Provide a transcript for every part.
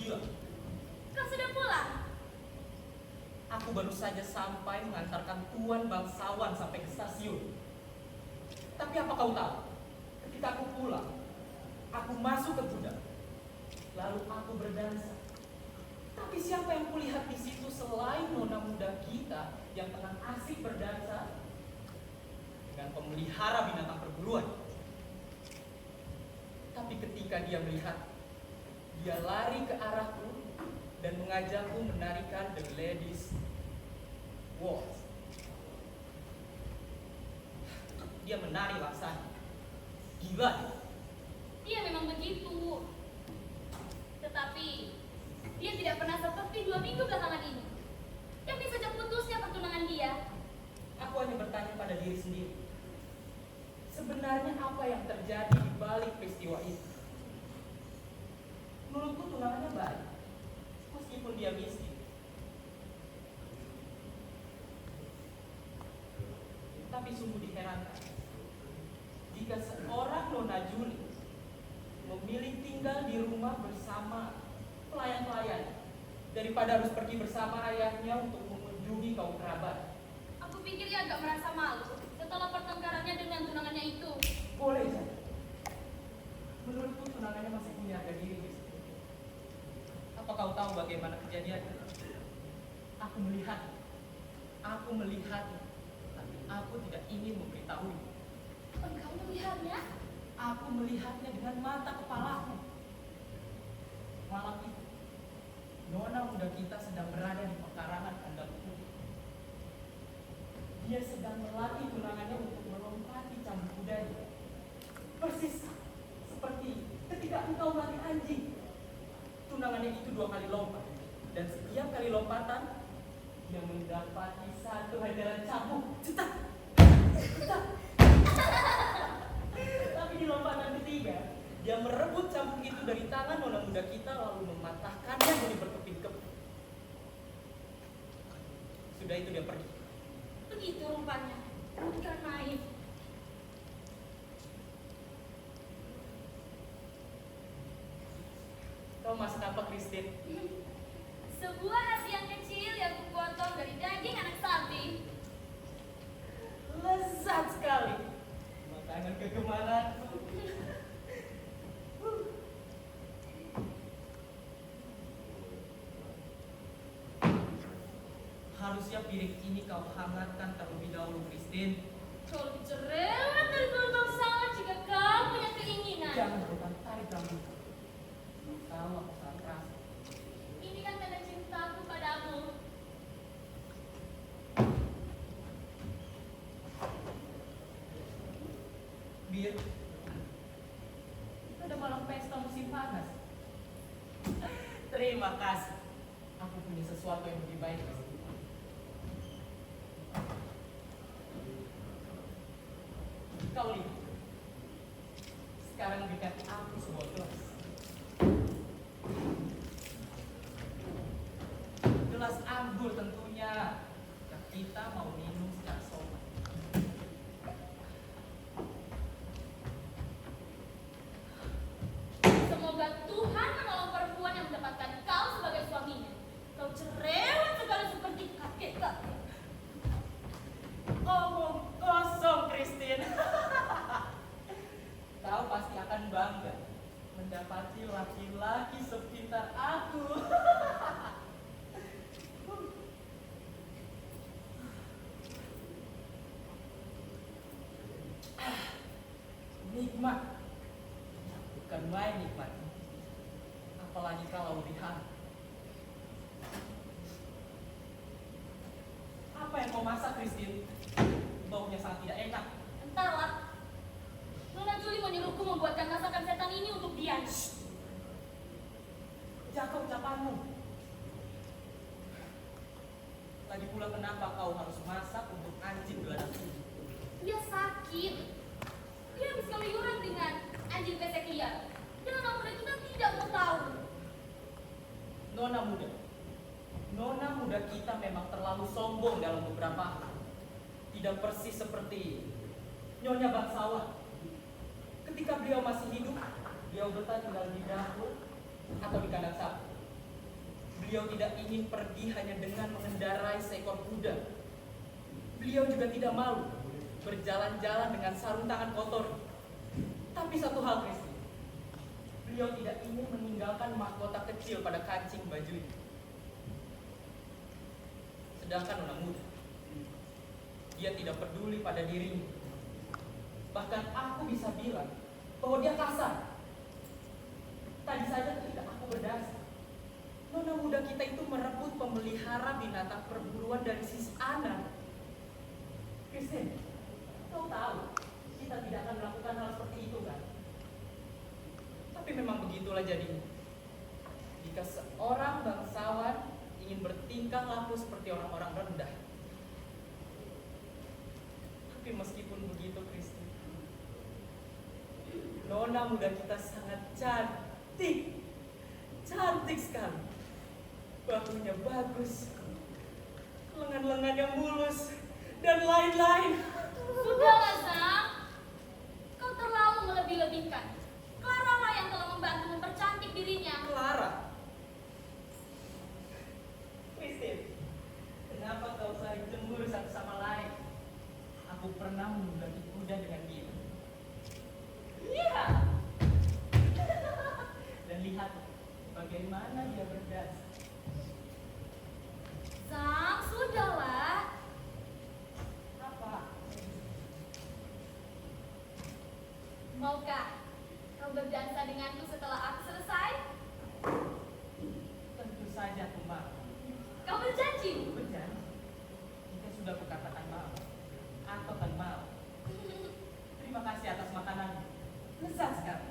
gila. Kau sudah pulang? Aku baru saja sampai mengantarkan tuan bangsawan sampai ke stasiun. Tapi apa kau tahu? Ketika aku pulang, aku masuk ke gudang. Lalu aku berdansa. Tapi siapa yang kulihat di situ selain nona muda kita yang tengah asik berdansa dengan pemelihara binatang perburuan. Tapi ketika dia melihat, dia lari ke arahku dan mengajakku menarikan The Ladies Waltz. Dia menari laksana. Gila. Dia memang begitu. Tetapi dia tidak pernah seperti 2 minggu belakangan ini. Yang bisa saja putusnya pertunangan dia. Aku hanya bertanya pada diri sendiri. Sebenarnya apa yang terjadi di balik peristiwa itu? Menurutku tunangannya baik, meskipun dia miskin. Tapi sungguh diherankan jika seorang nona Juli memilih tinggal di rumah bersama pelayan-pelayan daripada harus pergi bersama ayahnya untuk mengunjungi kaum kerabat. Aku pikir dia agak merasa malu setelah pertengkarannya dengan tunangannya itu. Boleh saja. Menurutku tunangannya masih punya harga diri. Apa kau tahu bagaimana kejadiannya? Aku melihat, tapi aku tidak ingin memberitahu. Engkau melihatnya? Aku melihatnya dengan mata kepalaku. Malam itu, nona muda kita sedang berada di pekarangan kandang kuda. Dia sedang melatih tunangannya untuk melompati cambuk kudanya. Persis seperti ketika engkau melatih anjing. Tunangannya itu 2 kali lompat, dan setiap kali lompatan dia mendapati 1 hajaran cambuk. Cetak, cetak. Tapi di lompatan ketiga, dia merebut cambuk itu dari tangan nona muda kita lalu mematahkannya jadi berkeping-keping. Sudah itu dia pergi. Begitu rupanya. Bukan main. Kau masak apa, Christine? Sebuah nasi yang kecil yang kupotong dari daging anak sapi. Lezat sekali. Makanan kegemaranku. Harusnya piring ini kau hangatkan terlebih dahulu, Christine. Kau lebih cerewet dari tuan bangsawan jika kau punya keinginan. Jangan berulang tarik rambut. Tahu aku sangat keras. Ini kan tanda cintaku padamu. Bir, ada malam pesta musim panas. Terima kasih. Aku punya sesuatu yang lebih baik. Kau lihat. Sekarang berikan aku sebuah gelas. Gelas anggur tentunya. Yang kita mau minum secara sopan. Semoga Tuhan menolong perempuan yang mendapatkan kau sebagai suaminya. Kau cerewet sekali seperti kakek-kakek. Omong kosong, Christine. Kau pasti akan bangga mendapati laki-laki sepintar aku. Nikmat, bukan main nikmat. Apalagi kalau lebih hangat. Apa yang kau masak, Christine? Baunya sangat tidak enak. Entahlah. Nona Juli menyuruhku membuatkan masakan setan ini untuk dia. Jaga ucapanmu. Lagi pula kenapa kau harus masak untuk anjing geladang ini? Dia sakit. Dia habis keluyuran dengan anjing pesek liar. Dan anak muda kita tidak mau tahu. Nona muda kita memang terlalu sombong dalam beberapa hal. Tidak persis seperti Nyonya bangsawan. Ketika beliau masih hidup, beliau betah tinggal di dapur atau di kandang sapi. beliau tidak ingin pergi hanya dengan mengendarai seekor kuda. Beliau juga tidak malu berjalan-jalan dengan sarung tangan kotor. Tapi satu hal, Kristi, beliau tidak ingin meninggalkan mahkota kecil pada kancing bajunya. Sedangkan nona muda, dia tidak peduli pada dirinya. Bahkan aku bisa bilang bahwa dia kasar. Tadi saja ketika aku berdasar, nona muda kita itu merebut pemelihara binatang perburuan dari sisi Ana. Kristen, kau tahu kita tidak akan melakukan hal seperti itu kan? Tapi memang begitulah jadinya. Jika seorang bangsawan ingin bertingkah laku seperti orang-orang rendah. Tapi meskipun begitu, Kristi, nona muda kita sangat cantik. Cantik sekali. Bahunya bagus, lengan-lengan yang mulus, dan lain-lain. Sudahlah, Sam. Kau terlalu melebih-lebihkan. Clara lah yang telah membantu mempercantik dirinya. Clara? Christine, kenapa kau saling cemburu satu sama lain? Aku pernah menunggangi kuda dengan dia. Iya. Dan lihat bagaimana dia berdansa. Sam, sudahlah. Apa? Maukah kau berdansa denganku setelah aku selesai? Tentu saja aku mau. Kau berjanji? Berjanji. Jika sudah kukatakan mau, aku akan mau. Terima kasih atas makanan. Lezat sekali.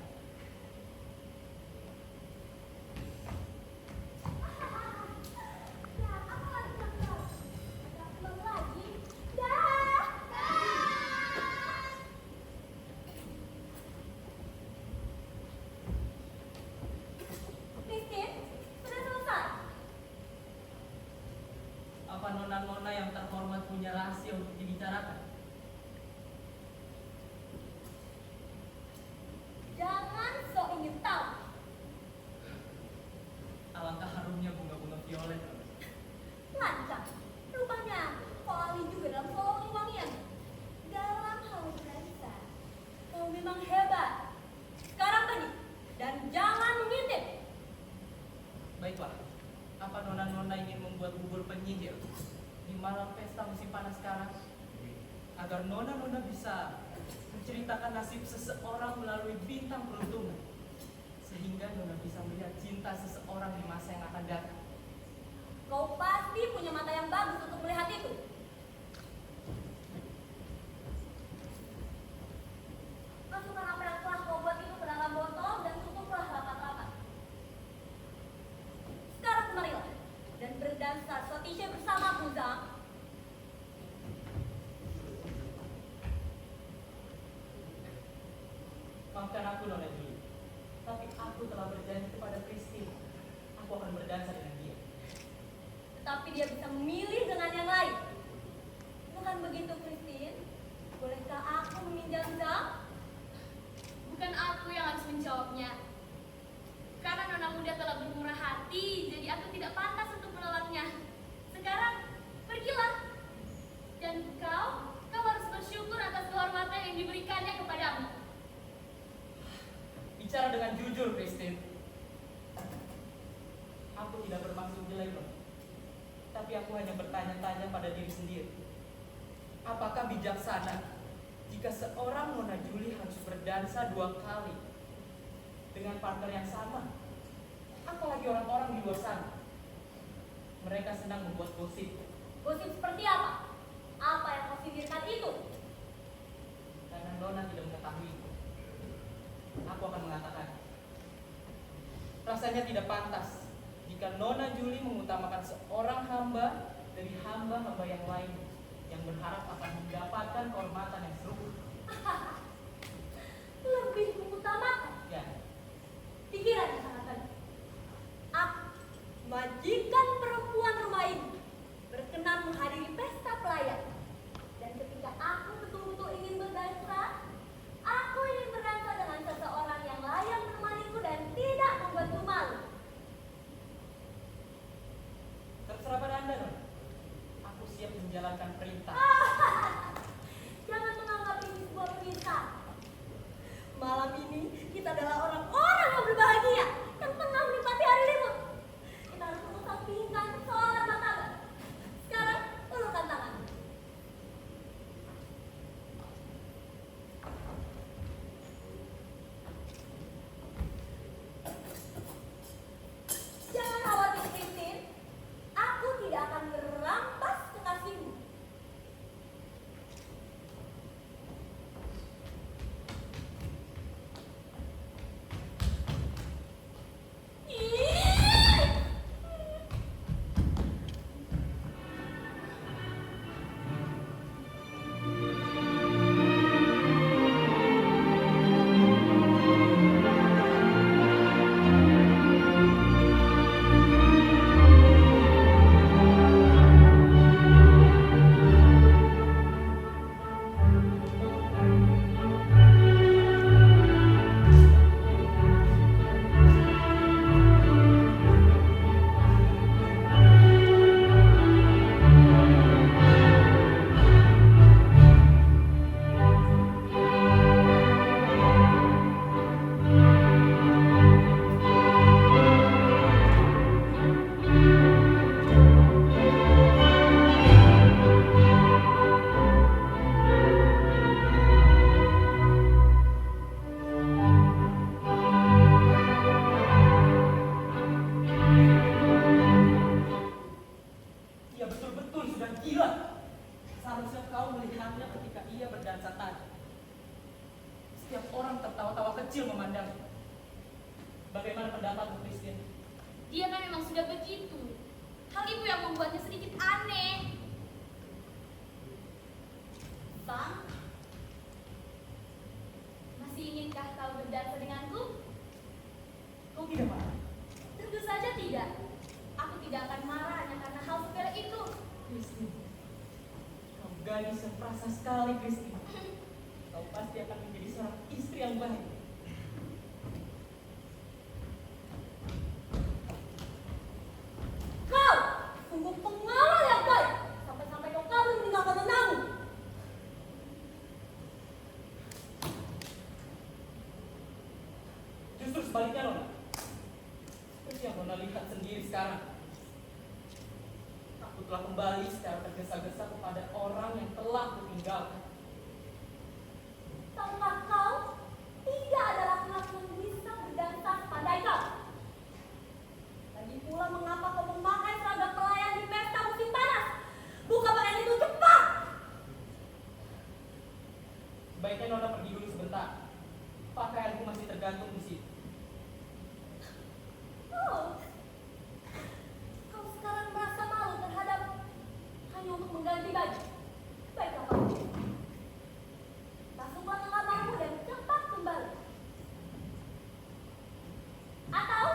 Apa nona-nona yang terhormat punya rahasia untuk dibicarakan? Jangan sok ingin tahu. Alangkah harumnya bunga-bunga violet. Lancang. Rupanya kau ahli juga dalam soal wangi-wangian. Dalam hal berdansa, kau memang hebat. Sekarang pergi dan jangan mengintip. Baiklah, apa nona-nona ingin membuat bubur penyihir di malam pesta musim panas sekarang? Agar nona-nona bisa menceritakan nasib seseorang melalui bintang peruntungan. Sehingga nona bisa melihat cinta seseorang di masa yang akan datang. Kau pasti punya mata yang bagus untuk melihat itu. Masukkan apa yang telah kau buat itu ke dalam botol dan tutuplah rapat-rapat. Sekarang kemarilah dan berdansa Sotisha bersamaku, Zam. Maafkan aku, Nona Julie. Tapi aku telah berjanji kepada Christine. Aku akan berdansa dengan dia. Tetapi dia bisa memilih dengan yang lain. Bukan begitu, Christine? Bolehkah aku meminjam Zam? Bukan aku yang harus menjawabnya. Karena nona muda telah bermurah hati, jadi aku tidak pantas untuk menolaknya. Sekarang, pergilah. Dan kau harus bersyukur atas kehormatan yang diberikannya kepadamu. Bicara dengan jujur, Christine. Aku tidak bermaksud jelek, loh. Tapi aku hanya bertanya-tanya pada diri sendiri. Apakah bijaksana jika seorang Nona Julie harus berdansa 2 kali dengan partner yang sama? Apalagi orang-orang di luar sana. Mereka senang membuat gosip. Gosip seperti apa? Apa yang kau sindirkan itu? Karena Nona tidak mengetahui itu. Aku akan mengatakan. Rasanya tidak pantas jika Nona Julie mengutamakan seorang hamba dari hamba-hamba yang lain yang berharap akan mendapatkan kehormatan yang serupa. Lebih mengutamakan. Ya, Pikiran yang sangat baik. Aku, majikan perempuan rumah ini, berkenan menghadiri pesta pelayan. Dan ketika aku betul-betul ingin berdansa, aku ingin berdansa dengan seseorang yang layak menemaniku dan tidak membuatku malu. Bagaimana pendapatmu, Christine? Dia kan memang sudah begitu. Hal itu yang membuatnya sedikit aneh. Bang, masih inginkah kau berdansa denganku? Kau tidak marah? Tentu saja tidak. Aku tidak akan marah hanya karena hal sepele itu. Christine, kau gadis yang perasa sekali, Christine. Kau pasti akan menjadi seorang istri yang baik. Kau sungguh pengawal yang baik. Sampai-sampai kau kabur meninggalkan nonamu. Justru sebaliknya, Nona. Seperti yang Nona lihat sendiri sekarang. Aku telah kembali secara tergesa-gesa kepada orang yang telah kutinggalkan. Tahukah kau, tidak ada laki-laki yang bisa berdansa sepandai kau. Lagi pula mengapa kau memakai seragam pelayan di pesta musim panas? Buka pakaian itu cepat! Sebaiknya Nona pergi dulu sebentar. Pakaianku masih tergantung di situ. Oh, kau sekarang merasa malu terhadap hanya untuk mengganti baju. Baiklah kau. Masuklah ke kamarmu dan cepat kembali. Atau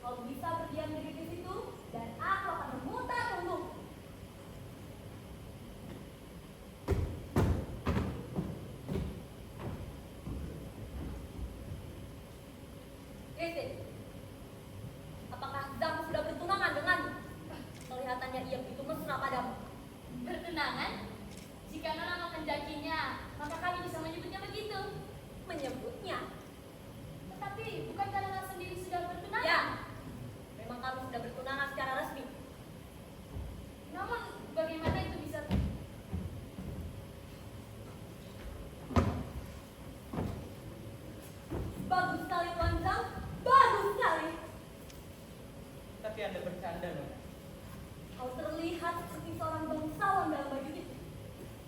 kau bisa berdiam diri di situ dan aku akan memutar punggungmu. Christine, apakah Zhang sudah bertunangan denganmu? Kelihatannya ia begitu mesra padamu. Bertunangan? Jika Nona makan janjinya, maka kami bisa menyebutnya begitu. Menyebutnya? Tetapi bukankah Nona sendiri sudah bertunangan? Ya, memang kami sudah bertunangan secara resmi. Namun bagaimana itu bisa? Bagus sekali Tuan Zhang, bagus sekali. Tapi Anda bercanda, Nona. Kau terlihat seperti seorang bangsawan dalam baju itu.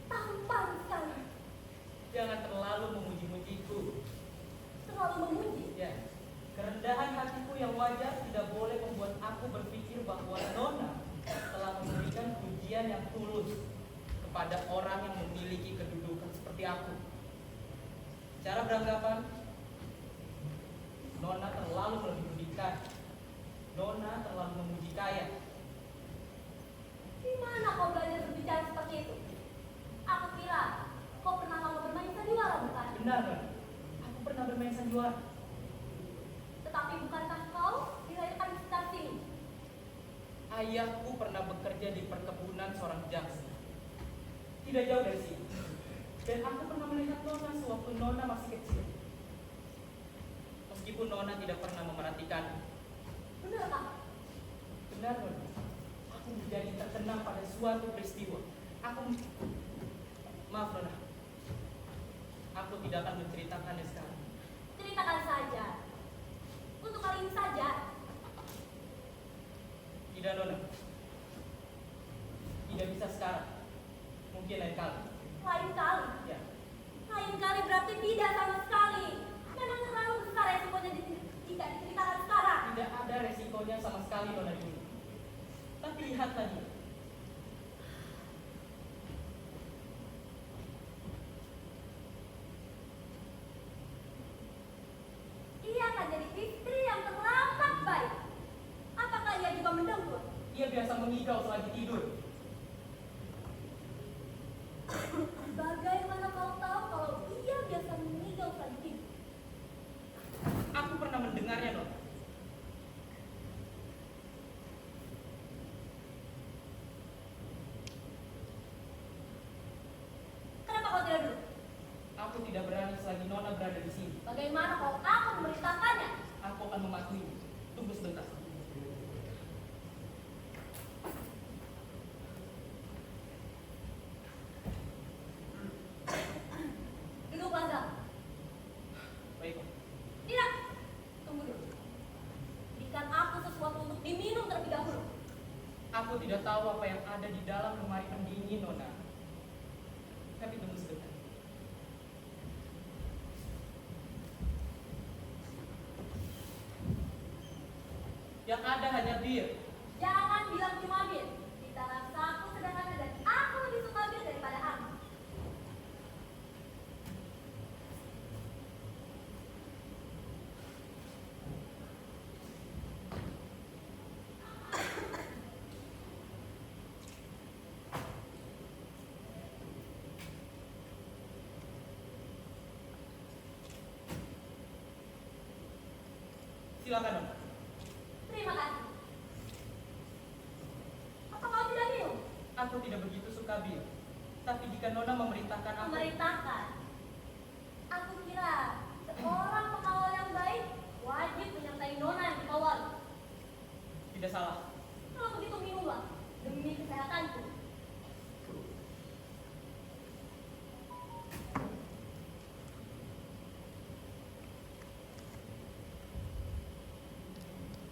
Tampan sekali. Jangan terlalu memuji-mujiku. Terlalu memuji. Ya, kerendahan hatiku yang wajar tidak boleh membuat aku berpikir bahwa Nona telah memberikan pujian yang tulus kepada orang yang memiliki kedudukan seperti aku. Cara beranggapan, Nona terlalu melebih-lebihkan. Nona terlalu memuji kaya. Di mana kau belajar berbicara seperti itu? Aku kira kau pernah lama bermain sandiwara, bukan? Benar, Nona. Aku pernah bermain sandiwara. Tetapi bukankah kau dilahirkan di sekitar sini? Ayahku pernah bekerja di perkebunan seorang jaksa. Tidak jauh dari sini. Dan aku pernah melihat Nona sewaktu Nona masih kecil. Meskipun Nona tidak pernah memerhatikan. Benarkah? Benar, Nona. Aku menjadi terkenang pada suatu peristiwa. Maaf, Nona. Aku tidak akan menceritakannya sekarang. Ceritakan saja. Untuk kali ini saja. Tidak, Nona. Tidak bisa sekarang. Mungkin lain kali. Lain kali. Ya. Lain kali berarti tidak sama sekali. Memang terlalu besar resikonya jika diceritakan sekarang. Tidak ada resikonya sama sekali, Nona Yuni. Tapi lihat tadi. Ia akan jadi istri yang teramat baik. Apakah ia juga mendengkur? Dia biasa mengigau selagi tidur. Bagaimana kau tahu kalau ia biasa mengigau saat tidur? Aku pernah mendengarnya, Nona. Kenapa kau tidak duduk? Aku tidak berani selagi Nona berada di sini. Bagaimana kalau aku memberitakannya? Aku akan mematuhimu. Tunggu sebentar. Duduklah, Zhang. Baik. Tidak. Tunggu dulu. Berikan aku sesuatu untuk diminum terlebih dahulu. Aku tidak tahu apa yang ada di dalam lemari pendingin, Nona. Tapi tunggu sebentar. Yang ada hanya bir. Jangan bilang cuma bir. Kita rasaku sederhana dan aku lebih suka bir daripada aku. Silakan Nona. Terima kasih. Apa kau tidak minum? Aku tidak begitu suka bir. Tapi jika Nona memerintahkan aku... Memerintahkan. Aku kira seorang pengawal yang baik wajib menyertai nona yang dikawal. Tidak salah. Kalau begitu minumlah demi kesehatanku.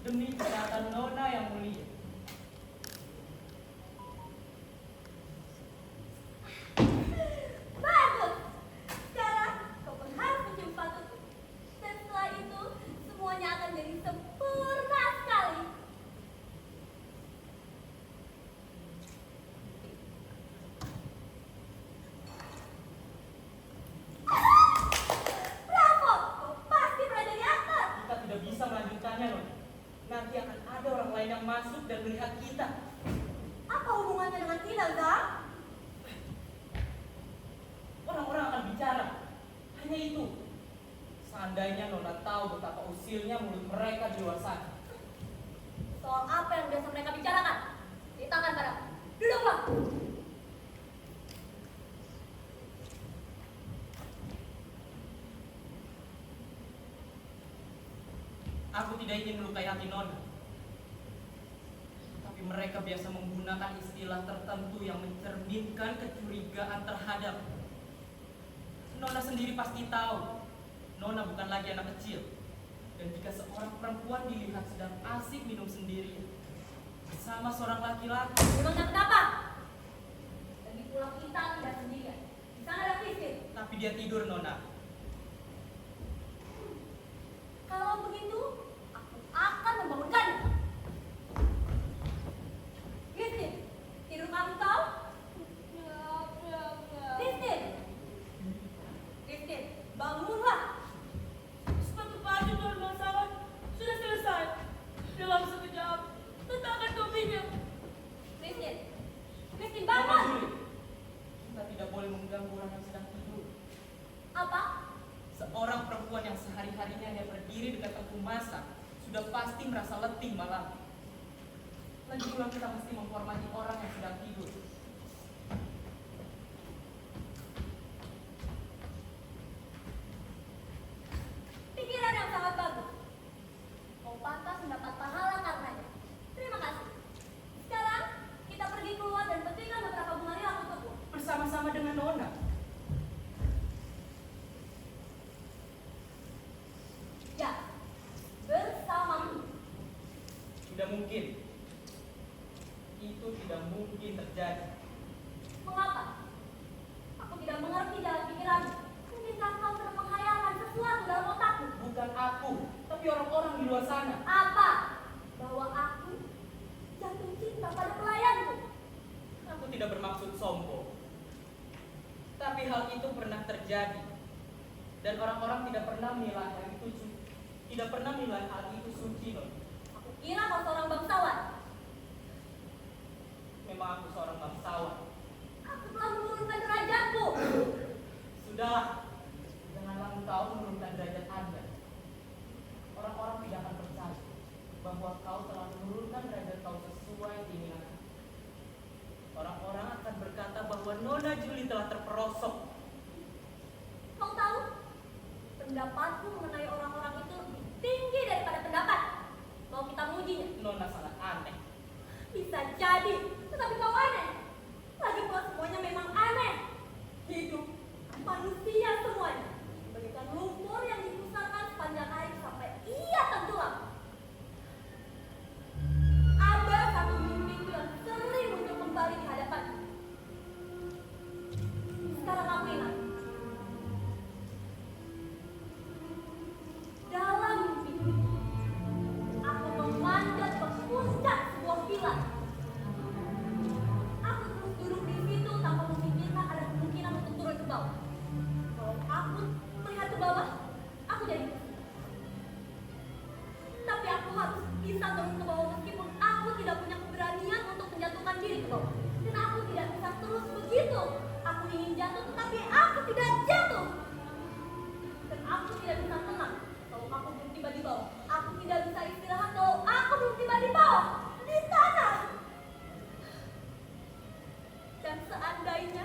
Demi kesehatan Nona yang mulia. Bagus. Sekarang kau pun harus mencium patutku. Dan setelah itu semuanya akan jadi sempurna sekali. Bravo, kau pasti pernah jadi aktor. Kita tidak bisa melanjutkannya Nona. Nanti akan ada orang lain yang masuk dan melihat kita. Apa hubungannya dengan kita, Zam? Orang-orang akan bicara. Hanya itu. Seandainya Nona tahu betapa usilnya mulut mereka di luar sana. Soal apa yang biasa mereka bicarakan? Ceritakan padaku. Duduklah. Aku tidak ingin melukai hati Nona. Tapi mereka biasa menggunakan istilah tertentu yang mencerminkan kecurigaan terhadap. Nona sendiri pasti tahu. Nona bukan lagi anak kecil. Dan jika seorang perempuan dilihat sedang asik minum sendiri bersama seorang laki-laki, Memangnya kenapa? Lagi pula kita tidak sendirian. Di sana ada Christine. tapi dia tidur Nona. Kalau begitu, aku akan membangunkannya. Christine, tidur kamu kau? Christine, Christine, bangunlah. Sepatu baju Tuan Bangsawan sudah selesai. Dalam sekejap, letakkan topinya. Christine, Christine Nona bangun. Juli, kita tidak boleh mengganggu orang yang sedang tidur. Apa? Seorang perempuan yang sehari-harinya hanya berdiri dekat tengku masak sudah pasti merasa letih malam. Lagi pula kita mesti menghormati orang yang sedang tidur. Pikiran yang sangat bagus. Kau pantas mendapat pahala karenanya. Terima kasih. Sekarang kita pergi keluar dan petikkan beberapa bunga lilang untukku. Bersama-sama dengan Nona. Ya, bersamamu. Tidak mungkin. Itu tidak mungkin terjadi. Mengapa? Aku tidak mengerti jalan pikiranmu. Mungkinkah kau sedang menghayalkan sesuatu dalam otakmu? Bukan aku, tapi orang-orang di luar sana. Apa? Bahwa aku jatuh cinta pada pelayanku. Aku tidak bermaksud sombong. Tapi hal itu pernah terjadi. Dan orang-orang tidak pernah menilai hal itu tidak pernah menilai hal itu suci, Nona. Aku kira kau seorang bangsawan. Memang aku seorang bangsawan. Aku telah menurunkan derajatku. Sudahlah, janganlah engkau menurunkan derajat Anda. Orang-orang tidak akan percaya bahwa kau telah menurunkan derajat kau sesuai keinginan. Orang-orang akan berkata bahwa Nona Juli telah terperosok. Kau tahu? Pendapatku mengenai orang-orang itu lebih tinggi daripada pendapat. Mau kita mengujinya? Nona sangat aneh. Bisa jadi, tetapi kau aneh. Lagi pula semuanya memang aneh. Hidup manusia semuanya bagaikan lumpur yang dipusarkan sepanjang hari sampai ia tenggelam. Ada satu mimpiku yang sering muncul kembali di hadapanku. Sekarang aku ingat. Dalam mimpiku, aku memanjat harus bisa turun ke bawah meskipun aku tidak punya keberanian untuk menjatuhkan diri ke bawah. Dan aku tidak bisa terus begitu. Aku ingin jatuh tetapi aku tidak jatuh. Dan aku tidak bisa tenang kalau aku belum tiba di bawah. Aku tidak bisa istirahat kalau aku belum tiba di bawah, di tanah. Dan seandainya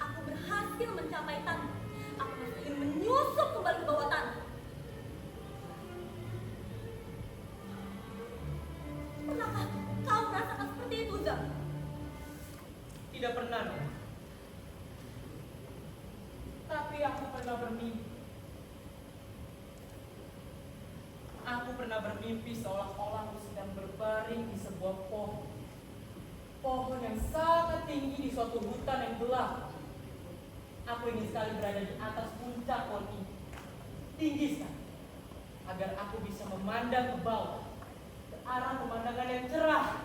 aku berhasil mencapai tanah, aku masih ingin menyusup kembali ke bawah tanah. Pernahkah kau merasakan seperti itu, Zam? Tidak pernah, Nona. Tapi aku pernah bermimpi. Aku pernah bermimpi seolah-olah aku sedang berbaring di sebuah pohon. Pohon yang sangat tinggi di suatu hutan yang gelap. Aku ingin sekali berada di atas puncak pohon ini. Tinggi sekali. Agar aku bisa memandang ke bawah. Ke arah pemandangan yang cerah.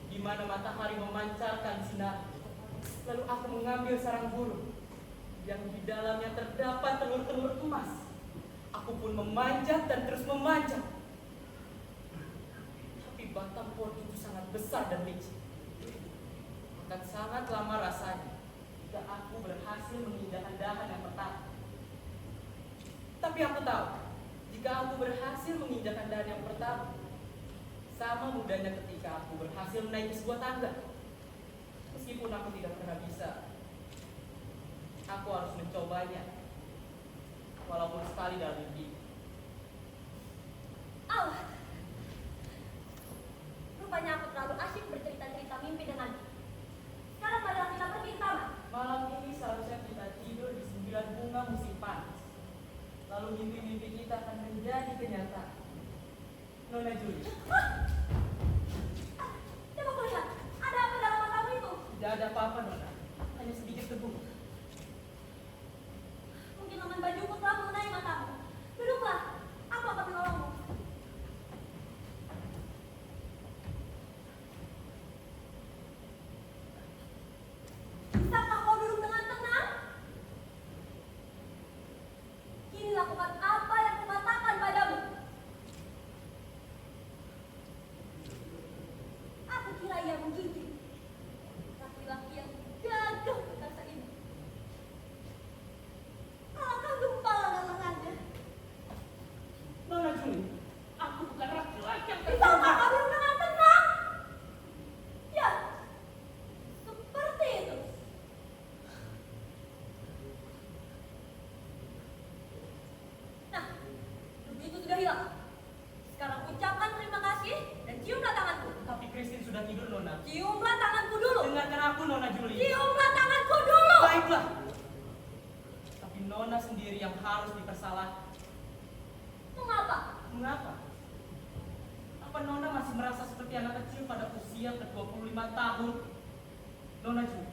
Di mana matahari memancarkan sinar. Lalu aku mengambil sarang burung. Yang di dalamnya terdapat telur-telur emas. Aku pun memanjat dan terus memanjat. Tapi batang pohon itu sangat besar dan licin. Akan sangat lama rasanya jika aku berhasil memindahkan dahan yang pertama. Tapi aku tahu, jika aku berhasil menginjakan dahan yang pertama, sama mudahnya ketika aku berhasil menaiki sebuah tangga. Meskipun aku tidak pernah bisa, aku harus mencobanya, walaupun sekali dalam mimpi. Allah, rupanya aku terlalu asyik bercerita-cerita mimpi denganmu. Sekarang marilah kita pergi ke taman. Malam ini seharusnya kita tidur di 9 bunga musim panas. Lalu mimpi-mimpi kita akan menjadi kenyataan. Nona Juli, Coba kau lihat, ada apa dalam matamu itu? tidak ada apa-apa, Nona. Hanya sedikit debu. Mungkin lengan bajuku telah mengenai matamu. Duduklah, aku akan menolongmu. Bisakah kau duduk dengan tenang? Kini lakukan apa yang kukatakan padamu. Aku kira ia menggigit. Laki-laki yang gagah perkasa ini. Alangkah gempalan lengannya. Nona Juli, aku bukan laki-laki yang Bisakah terhormat. kau duduk dengan tenang? Ya, seperti itu. Nah, debu itu sudah hilang. Sekarang ucapkan terima kasih dan ciumlah tanganku. Tapi Christine sudah tidur, Nona. Ciumlah tanganku dulu. Dengarkan aku, Nona Juli. Ciumlah tanganku dulu. Baiklah. Tapi Nona sendiri yang harus dipersalahkan. Mengapa? Mengapa? Apa Nona masih merasa seperti anak kecil pada usia ke-25 tahun? Nona Juli,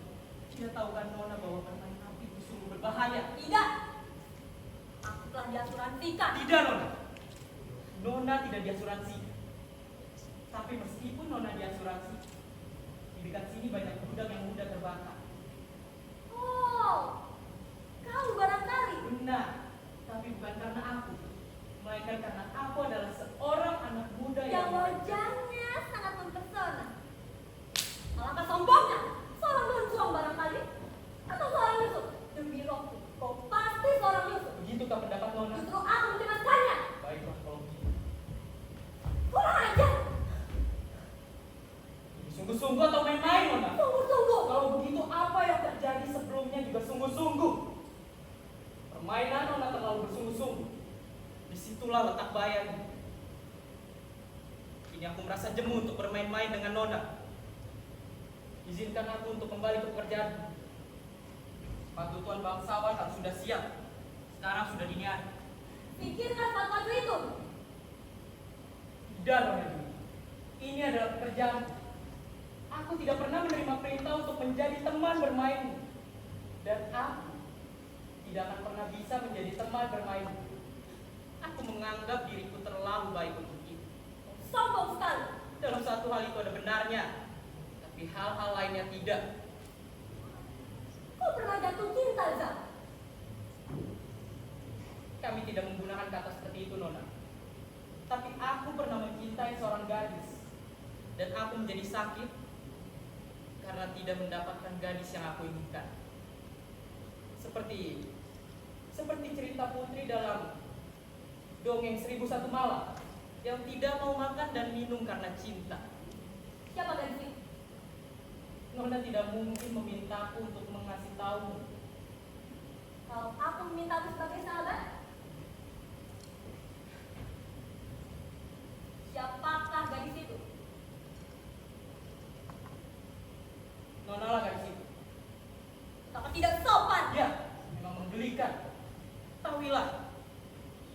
tidak tahukah Nona bahwa permainan api itu sungguh berbahaya? Tidak. Aku telah diasuransikan. Tidak, Nona. Nona tidak diasuransi. Tapi meskipun Nona diasuransi, di dekat sini banyak gudang yang mudah terbakar. Oh, kau barangkali. Benar, tapi bukan karena aku, melainkan karena aku adalah seorang anak muda Yang yang wajahnya sangat mempesona. Alangkah sombongnya. Seorang berjuang barangkali. Atau seorang Yusuf. Demi rohku, kau pasti seorang Yusuf. Begitukah pendapat Nona? Justru aku mencemaskannya. Baiklah kalau begitu. Kurang ajar. Ini sungguh-sungguh atau main-main, Nona? Sungguh-sungguh. Kalau begitu apa yang terjadi sebelumnya juga sungguh-sungguh. Permainan Nona terlalu bersungguh-sungguh. Disitulah letak bahayanya. Kini aku merasa jemu untuk bermain-main dengan Nona. Izinkan aku untuk kembali ke pekerjaan. Sepatu tuan bangsawan harus sudah siap. Sekarang sudah dini hari. Pikirkan sepatu itu. Tidak, Nona Juli. Ini adalah pekerjaan. Aku tidak pernah menerima perintah untuk menjadi teman bermainmu. Dan aku tidak akan pernah bisa menjadi teman bermainmu. Aku menganggap diriku terlalu baik untuk itu. Sombong sekali. Dalam satu hal itu ada benarnya, tapi hal-hal lainnya tidak. Kau pernah jatuh cinta, Zam? Kami tidak menggunakan kata seperti itu, Nona. Tapi aku pernah Dan aku menjadi sakit karena tidak mendapatkan gadis yang aku inginkan. Seperti cerita putri dalam dongeng 1001 Malam yang tidak mau makan dan minum karena cinta. Siapa gadis itu? Nona tidak mungkin memintaku untuk mengasih tahu. Kalau aku memintamu sebagai sahabat, siapakah gadis itu? Nona lah gadis itu. Betapa tidak sopan. Ya, memang menggelikan. Tahuilah,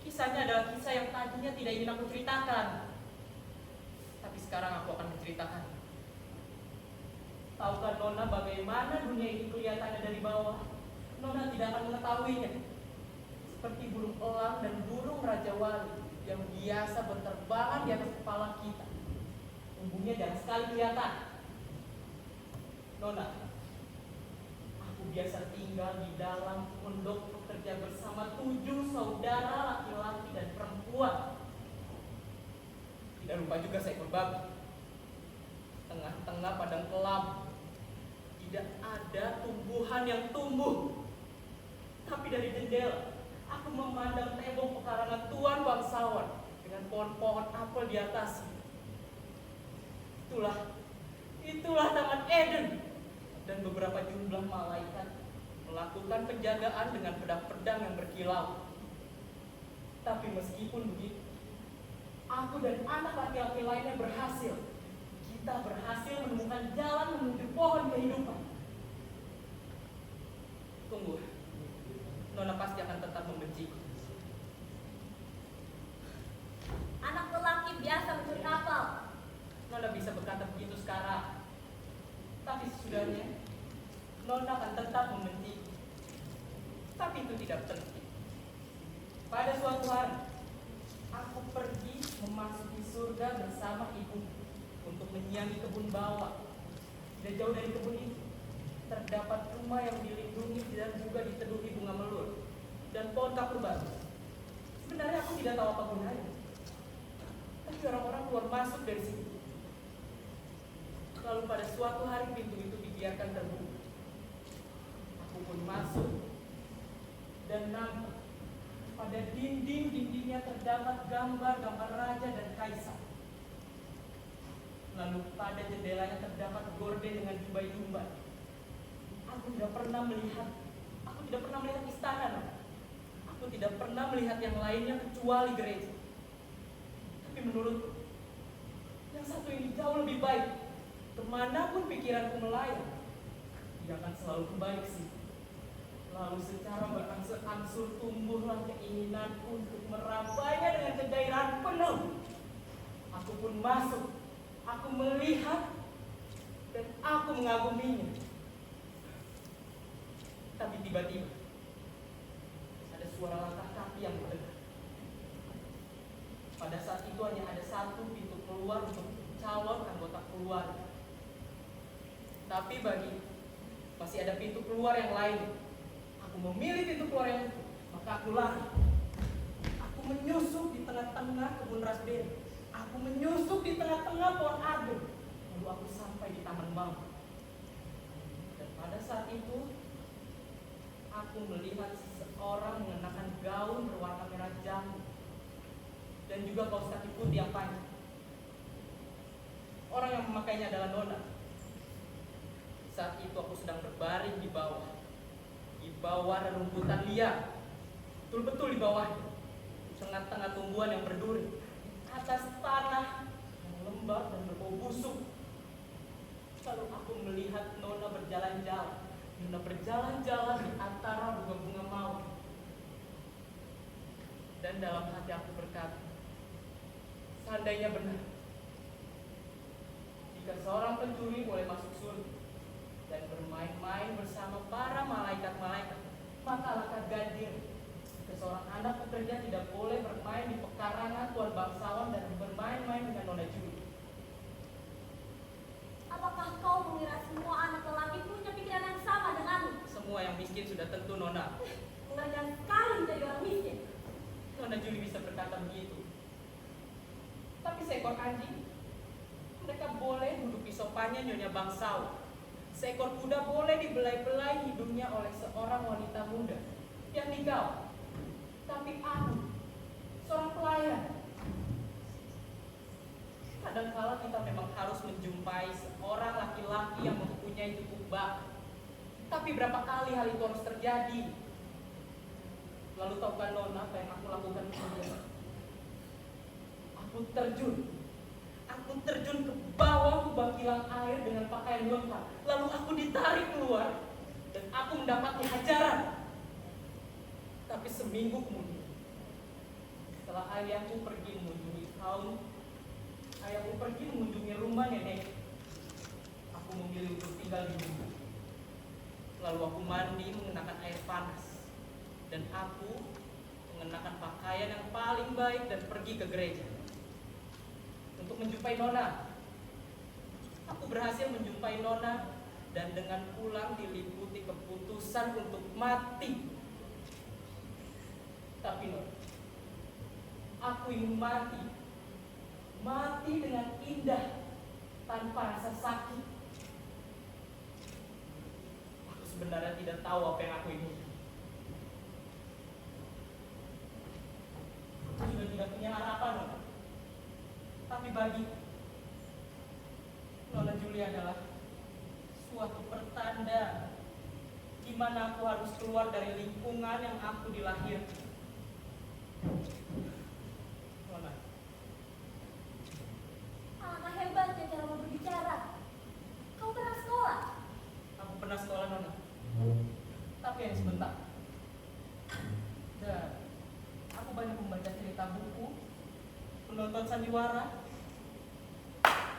kisahnya adalah kisah yang tadinya tidak ingin aku ceritakan. Tapi sekarang aku akan menceritakan. Tahukah Nona bagaimana dunia ini kelihatannya dari bawah? Nona tidak akan mengetahuinya. Seperti burung elang dan burung raja wali yang biasa berterbangan di atas kepala kita. Embungnya jarang sekali kelihatan. Nona, aku biasa tinggal di dalam pondok pekerja bersama 7 saudara laki-laki dan perempuan. Tidak lupa juga seekor babi. Tengah-tengah padang kelabu tidak ada tumbuhan yang tumbuh. Tapi dari jendela aku memandang tembok pekarangan tuan bangsawan dengan pohon-pohon apel di atasnya. Itulah Taman Eden. Dan beberapa jumlah malaikat melakukan penjagaan dengan pedang-pedang yang berkilau. Tapi meskipun begitu, aku dan anak laki-laki lainnya berhasil. Kita berhasil menemukan jalan menuju pohon kehidupan. Tunggu, Nona pasti akan tetap membenciku. Anak lelaki biasa mencuri apel. Nona bisa berkata begitu sekarang, tapi sesudahnya Nona akan tetap membenciku. Tapi itu tidak penting. Pada suatu hari, aku pergi memasuki surga bersama ibu untuk menyiangi kebun bawang. Tidak jauh dari kebun itu terdapat rumah yang dilindungi dan juga diteduhi bunga melur dan pohon kapur baru. Sebenarnya aku tidak tahu apa gunanya, tapi orang-orang keluar masuk dari situ. Lalu pada suatu hari pintu itu dibiarkan terbuka. Aku pun masuk dan nampak pada dinding-dindingnya terdapat gambar-gambar raja dan kaisar. Lalu pada jendelanya terdapat gorden dengan jumbai-jumbai. Aku tidak pernah melihat istana. Aku tidak pernah melihat yang lainnya kecuali gereja. Tapi menurutku, yang satu ini jauh lebih baik. Kemanapun pikiranku melayang, dia akan selalu kembali ke situ. Lalu secara berangsur-angsur tumbuhlah keinginanku untuk merabainya dengan kegairahan penuh. Aku pun masuk, aku melihat, dan aku mengaguminya. Tapi tiba-tiba ada suara langkah kaki yang mendekat. Pada saat itu hanya ada satu pintu keluar untuk calon anggota keluarga. Tapi bagi masih ada pintu keluar yang lain. Aku memilih pintu keluar yang itu, maka aku lari. Aku menyusup di tengah-tengah kebun raspberry. Aku menyusup di tengah-tengah pohon arden. Lalu aku sampai di taman bambu. Dan pada saat itu aku melihat seseorang mengenakan gaun berwarna merah jambu dan juga kaos kaki putih yang panjang. Orang yang memakainya adalah Nona. Saat itu aku sedang berbaring di bawah rerumputan liar, betul-betul di bawahnya, tengah-tengah tumbuhan yang berduri, atas tanah yang lembab dan berbau busuk. Lalu aku melihat Nona berjalan-jalan di antara bunga-bunga mawar. Dan dalam hati aku berkata, seandainya benar, jika seorang pencuri boleh masuk surga dan bermain-main bersama para malaikat-malaikat, maka alangkah ganjil jika seorang anak pekerja tidak boleh bermain di pekarangan tuan bangsawan dan bermain-main dengan Nona Julie. Apakah kau mengira semua anak lelaki punya pikiran yang sama denganmu? Semua yang miskin sudah tentu Nona. Mengerikan sekali menjadi orang miskin. Nona Julie bisa berkata begitu. Tapi seekor anjing, mereka boleh sopannya Nyonya bangsawan. Seekor kuda boleh dibelai-belai hidungnya oleh seorang wanita muda yang dikawal. Tapi aku, seorang pelayan. Kadangkala kita memang harus menjumpai seorang laki-laki yang mempunyai cukup bakat. Tapi berapa kali hal itu harus terjadi? Lalu tahukah Nona apa yang aku lakukan kemudian? Aku terjun ke bawah lubang kilang air dengan pakaian lengkap. Lalu aku ditarik keluar dan aku mendapati hajaran. Tapi seminggu kemudian, setelah ayahku pergi mengunjungi rumah nenek, aku memilih untuk tinggal di rumah. Lalu aku mandi mengenakan air panas dan aku mengenakan pakaian yang paling baik dan pergi ke gereja untuk menjumpai Nona. Aku berhasil menjumpai Nona dan dengan pulang diliputi keputusan untuk mati. Tapi Nona, aku ingin mati dengan indah tanpa rasa sakit. Aku sebenarnya tidak tahu apa yang aku inginkan. Aku juga tidak punya harapan, Nona. Tapi bagi Nona Julie adalah suatu pertanda di mana aku harus keluar dari lingkungan yang aku dilahirkan. Nona, Alangkah hebatnya cara berbicara. Kau pernah sekolah? aku pernah sekolah, Nona. Tapi hanya sebentar. Dan aku banyak membaca cerita buku, menonton sandiwara,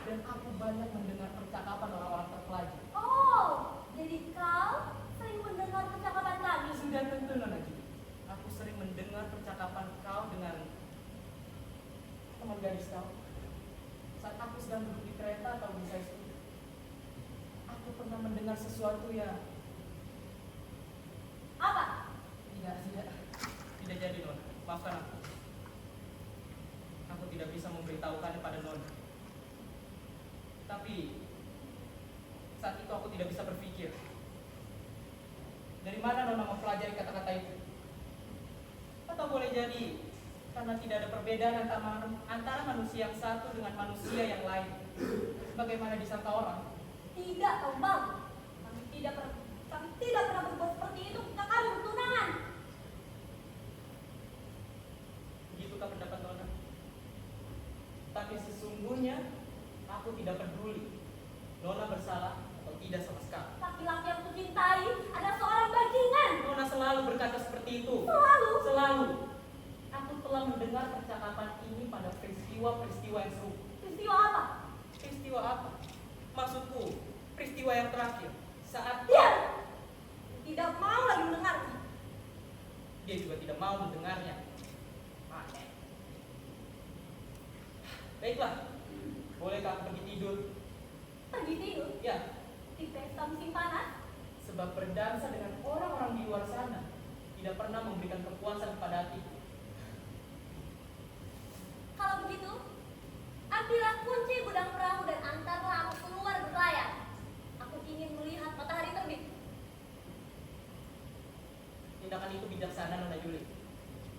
dan aku banyak mendengar percakapan orang-orang terpelajar. Oh, jadi kau sering mendengar percakapan kami? Sudah tentu, Nona Julie. Aku sering mendengar percakapan kau dengan teman gadis kau saat aku sedang duduk di kereta atau di stasiun. Aku pernah mendengar sesuatu yang Apa? tidak jadi, Nona. Maafkan aku. Aku tidak bisa memberitahukannya pada Nona. Tapi saat itu aku tidak bisa berpikir. Dari mana Nona mempelajari kata-kata itu? Atau boleh jadi karena tidak ada perbedaan antara manusia yang satu dengan manusia yang lain. Bagaimana disangka orang? Tidak, kau bang. Kami tidak pernah berbuat seperti itu ketika kami bertunangan. Begitukah pendapat Nona? Tapi sesungguhnya aku tidak peduli Nona bersalah atau tidak sama sekali. Laki-laki yang kucintai adalah seorang bajingan. Nona selalu berkata seperti itu. Selalu. Aku telah mendengar percakapan ini pada peristiwa-peristiwa yang serupa. Peristiwa apa? Peristiwa apa? Maksudku, peristiwa yang terakhir. Saat Diam. Tidak mau lagi mendengarnya. dia juga tidak mau mendengarnya. Aneh. Baiklah, bolehkah aku pergi tidur? Pergi tidur Ya, di pesta musim panas. sebab berdansa dengan orang-orang di luar sana tidak pernah memberikan kepuasan kepada hatiku. Kalau begitu, ambillah kunci gudang perahu dan antarlah aku keluar berlayar. Aku ingin melihat matahari terbit. Tindakan itu bijaksana, Nona Julie.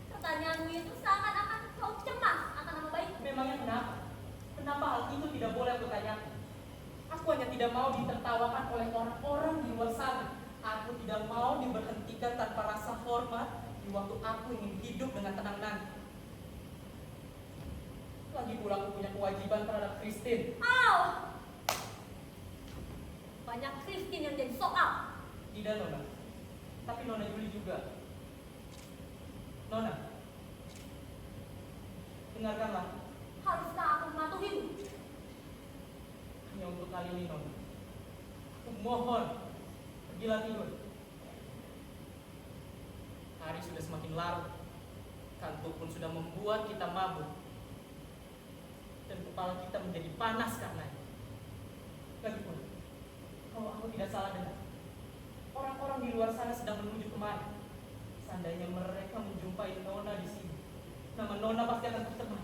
Pertanyaanmu itu seakan-akan kau cemas akan nama baik. Memangnya kenapa? Kenapa hal itu tidak boleh aku tanyakan? Aku hanya tidak mau ditertawakan oleh orang-orang di luar sana. Aku tidak mau diberhentikan tanpa rasa hormat di waktu aku ingin hidup dengan tenang nanti. Lagi pula aku punya kewajiban terhadap Christine. Banyak Christine yang jadi soal. Tidak, Nona. Tapi Nona Julie juga. Nona, dengarkanlah. Haruskah aku mematuhimu? Hanya untuk kali ini, Nona. Aku mohon, pergilah tidur. Hari sudah semakin larut. Kantuk pun sudah membuat kita mabuk. Dan kepala kita menjadi panas karenanya. Lagipun, kalau aku tidak salah dengar, orang-orang di luar sana sedang menuju kemari. Seandainya mereka menjumpai Nona di sini, nama Nona pasti akan tercemar.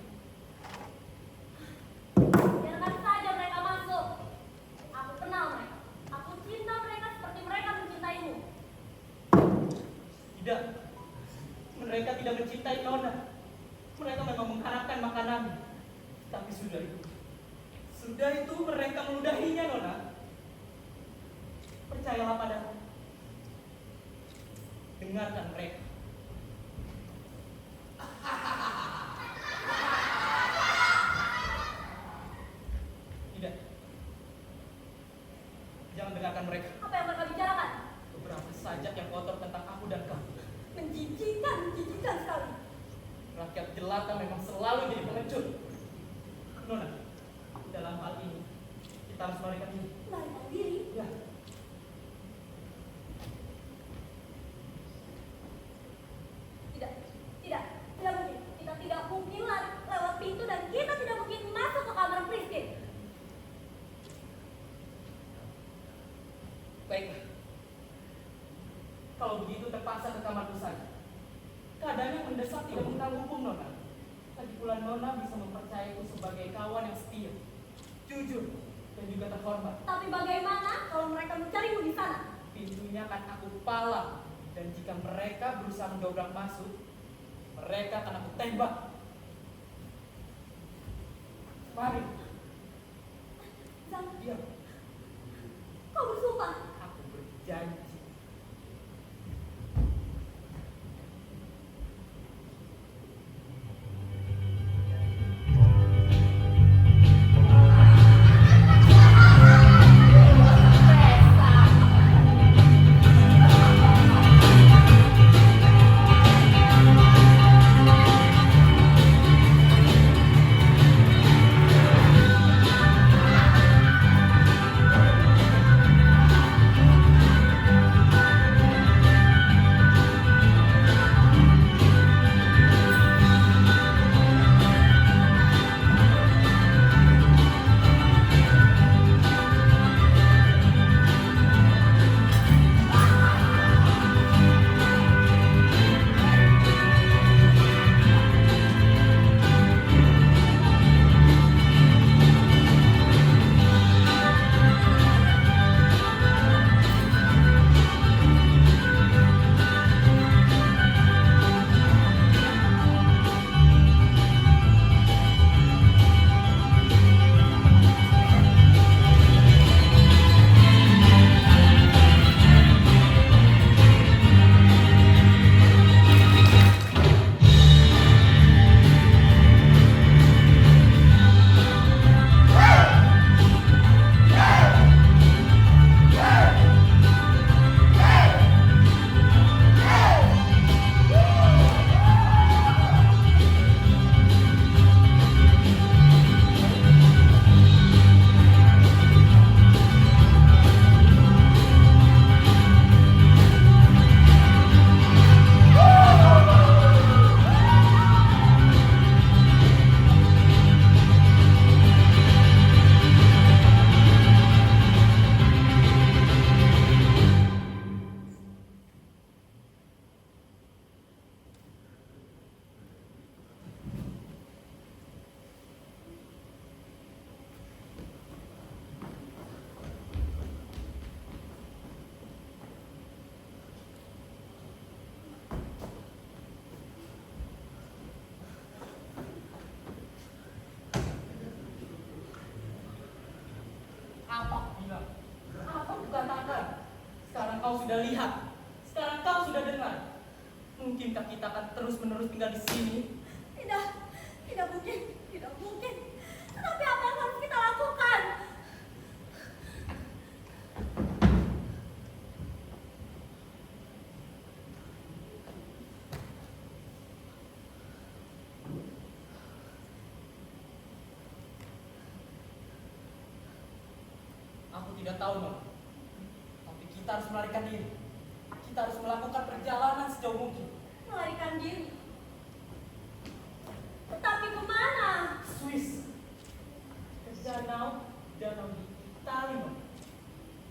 Biarkan saja mereka masuk. Tapi sudah itu mereka meludahinya, Nona. Percayalah padaku. Dengarkan mereka. Tidak. Jangan dengarkan mereka. Apa yang mereka bicarakan? Beberapa sajak yang kotor tentang aku dan kamu. Menjijikkan sekali. Rakyat jelata memang selalu jadi pengecut. Nona, dalam hal ini kita harus melarikan diri. Melarikan diri? Ya. Tidak mungkin. Kita tidak mungkin lewat pintu dan kita tidak mungkin masuk ke kamar Christine. Baiklah. Kalau begitu terpaksa ke kamarku saja. Keadaan yang mendesak tidak mengganggu hukum, Nona. Lagi pula Nona bisa mempercayaiku sebagai kawan yang setia, jujur, dan juga terhormat. Tapi bagaimana kalau mereka mencarimu di sana? Pintunya akan aku palang, dan jika mereka berusaha mendobrak masuk, mereka akan aku tembak. Mari. Zang, Diam. kau bersumpah? Aku berjanji. kau sudah lihat, sekarang kau sudah dengar. Mungkinkah kita akan terus-menerus tinggal di sini? Tidak mungkin. Tetapi apa yang harus kita lakukan? Aku tidak tahu, Mama. Tapi kita harus melarikan diri. Kita harus melakukan perjalanan sejauh mungkin. Melarikan diri. Tetapi kemana? Swiss. Ke danau di Italia, Mama.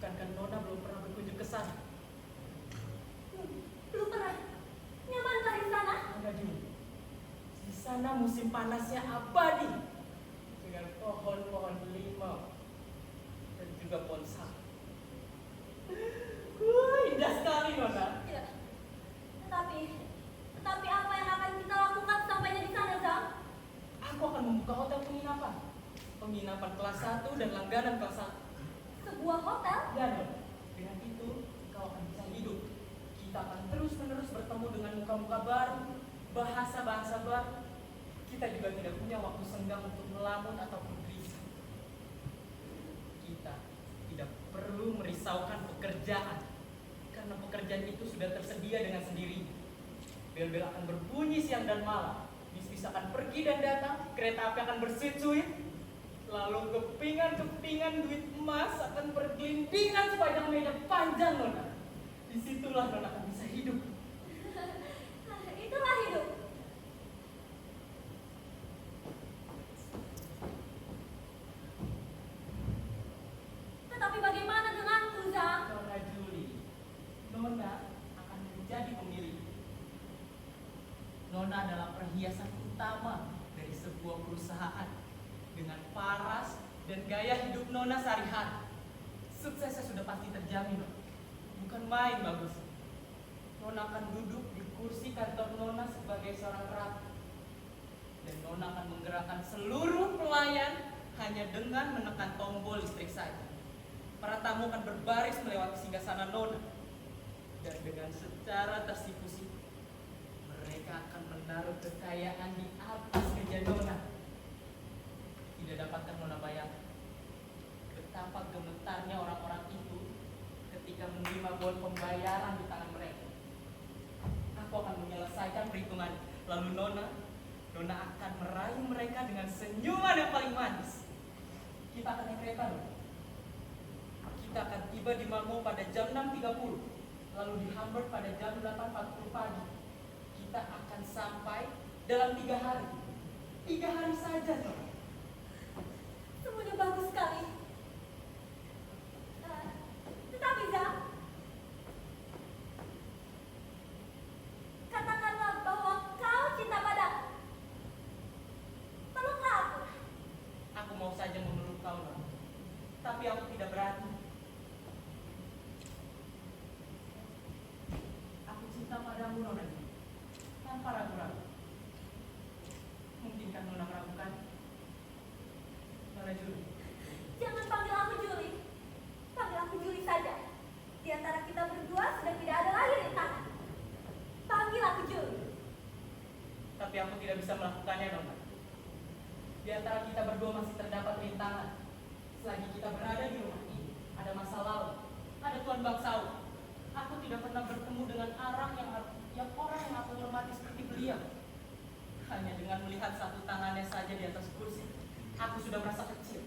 Bukankah Nona belum pernah berkunjung ke sana? Belum pernah. Nyamankah di sana? Enggak dulu. Di sana musim panasnya abadi. Dengan pohon-pohon limau. Dan juga pohon sagu. Indah sekali, Nona. Tidak. Tetapi apa yang akan kita lakukan sampainya di sana, Zam? Aku akan membuka hotel penginapan. Penginapan kelas 1 dan langganan kelas 1. Sebuah hotel? Ya, Nona. Dengan itu, kau akan bisa hidup. Kita akan terus-menerus bertemu dengan muka-muka baru, bahasa-bahasa baru. Kita juga tidak punya waktu senggang untuk melamun ataupun gelisah. Kita tidak perlu merisaukan pekerjaan, karena pekerjaan itu sudah tersedia dengan sendirinya. Bel-bel akan berbunyi siang dan malam, bis-bis akan pergi dan datang, kereta api akan bersuit-suit, lalu kepingan-kepingan duit emas akan bergelintingan sepanjang meja panjang, Nona. Disitulah Nona akan bisa hidup. Itulah hidup. Tetapi bagaimana denganku, Zhang? Nona Julie, Nona akan menjadi pemilik. Nona adalah perhiasan utama dari sebuah perusahaan. Dengan paras dan gaya hidup Nona sehari-hari, suksesnya sudah pasti terjamin, Nona. Bukan main bagus. Nona akan duduk di kursi kantor Nona sebagai seorang ratu. Dan Nona akan menggerakkan seluruh pelayan hanya dengan menekan tombol listrik saja. Para tamu akan berbaris melewati singgasana Nona. Dan dengan secara tersipu-sipu, mereka akan menaruh kekayaan di atas meja Nona. Tidak dapatkah Nona bayangkan betapa gemetarnya orang-orang itu ketika menerima bon pembayaran di tangan mereka. Aku akan menyelesaikan perhitungan, lalu Nona akan meraih mereka dengan senyuman yang paling manis. Kita akan naik kereta, Nona. Kita akan tiba di Malmo pada jam 6.30, lalu di Hamburg pada jam 8.40 pagi. Kita akan sampai dalam 3 hari. 3 hari saja, Nona. Semuanya bagus sekali. Tetapi Zhang, katakanlah bahwa kau cinta padaku. Peluklah aku. Aku mau saja memeluk kau, Nona. Tapi aku tidak berani. Aku cinta padamu, Nona. Tanpa ragu-ragu. Mungkinkah Nona meragukan? Nona Julie. Jangan panggil aku Julie. Panggil aku Julie saja. Di antara kita berdua sudah tidak ada lagi rintangan. Panggil aku Julie. Tapi aku tidak bisa melakukannya, Nona. Di antara kita berdua masih terdapat rintangan. Selagi kita berada di rumah ini, ada masa lalu, ada tuan bangsawan. Aku tidak pernah bertemu dengan orang yang orang yang aku hormati seperti beliau. Hanya dengan melihat satu tangannya saja di atas kursi, aku sudah merasa kecil.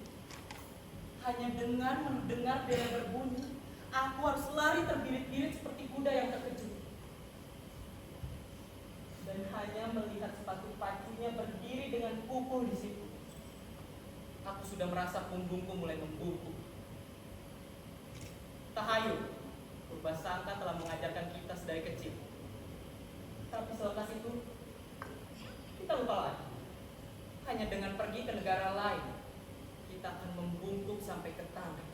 Hanya dengan mendengar bel berbunyi, aku harus lari terbirit-birit seperti kuda yang terkejut. Dan hanya melihat sepatu pacunya berdiri dengan kukuh di situ, aku sudah merasa punggungku mulai membungkuk. Tahayul, purba sangka telah mengajarkan kita sedari kecil. Tapi selepas itu, kita lupa lagi. Hanya dengan pergi ke negara lain, kita akan membungkuk sampai ke tanah.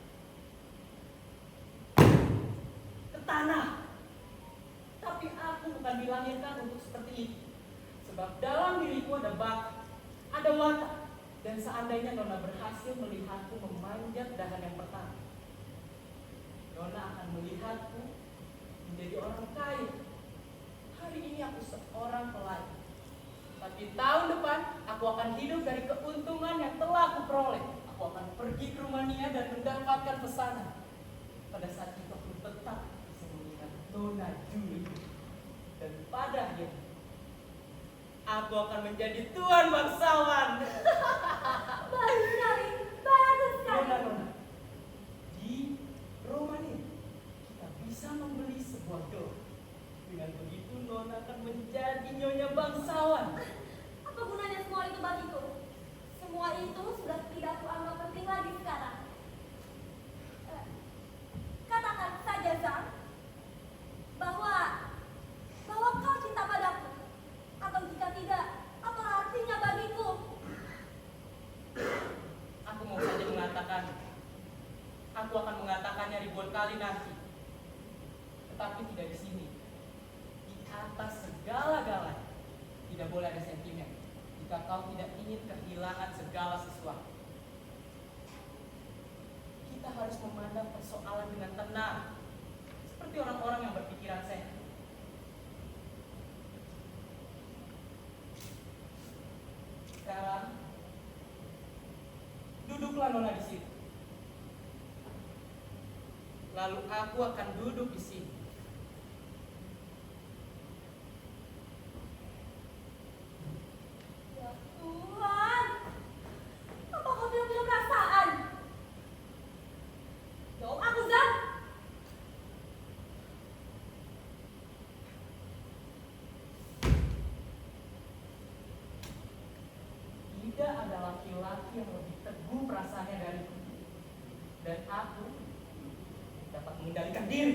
Ke tanah! Tapi aku bukan dilahirkan untuk seperti itu. Sebab dalam diriku ada bakat, ada watak. Dan seandainya Nona berhasil melihatku memanjat dahan yang pertama, Nona akan melihatku menjadi orang kaya. Hari ini aku seorang pelayan. Tapi tahun depan aku akan hidup dari keuntungan yang telah aku peroleh. Aku akan pergi ke Rumania dan mendapatkan pesanan. Pada saat itu aku tetap bisa mengingat Nona Julie. Dan pada akhirnya aku akan menjadi tuan bangsawan. Bagus sekali. Bagus sekali. Nona, di Romania kita bisa membeli sebuah gelar. Dengan begitu Nona akan menjadi nyonya bangsawan. Apa gunanya semua itu bagiku? Semua itu sudah tidak kuanggap penting lagi sekarang. Katakan saja Zhang, bahwa kau cinta padaku. Atau jika tidak, apa artinya bagiku? Aku mau saja mengatakan, aku akan mengatakannya ribuan kali nanti. Tetapi tidak di sini. Di atas segala-galanya tidak boleh ada sentimen. Di jika kau tidak ingin kehilangan segala sesuatu. Kita harus memandang persoalan dengan tenang, seperti orang-orang yang berpikiran sehat. Sekarang, duduklah Nona di situ. Lalu aku akan duduk di sini. Ya Tuhan, apa kau tidak punya perasaan? Jawab aku, Zam. Tidak ada laki-laki yang lebih teguh perasaannya dariku. Dan aku dapat mengendalikan diri.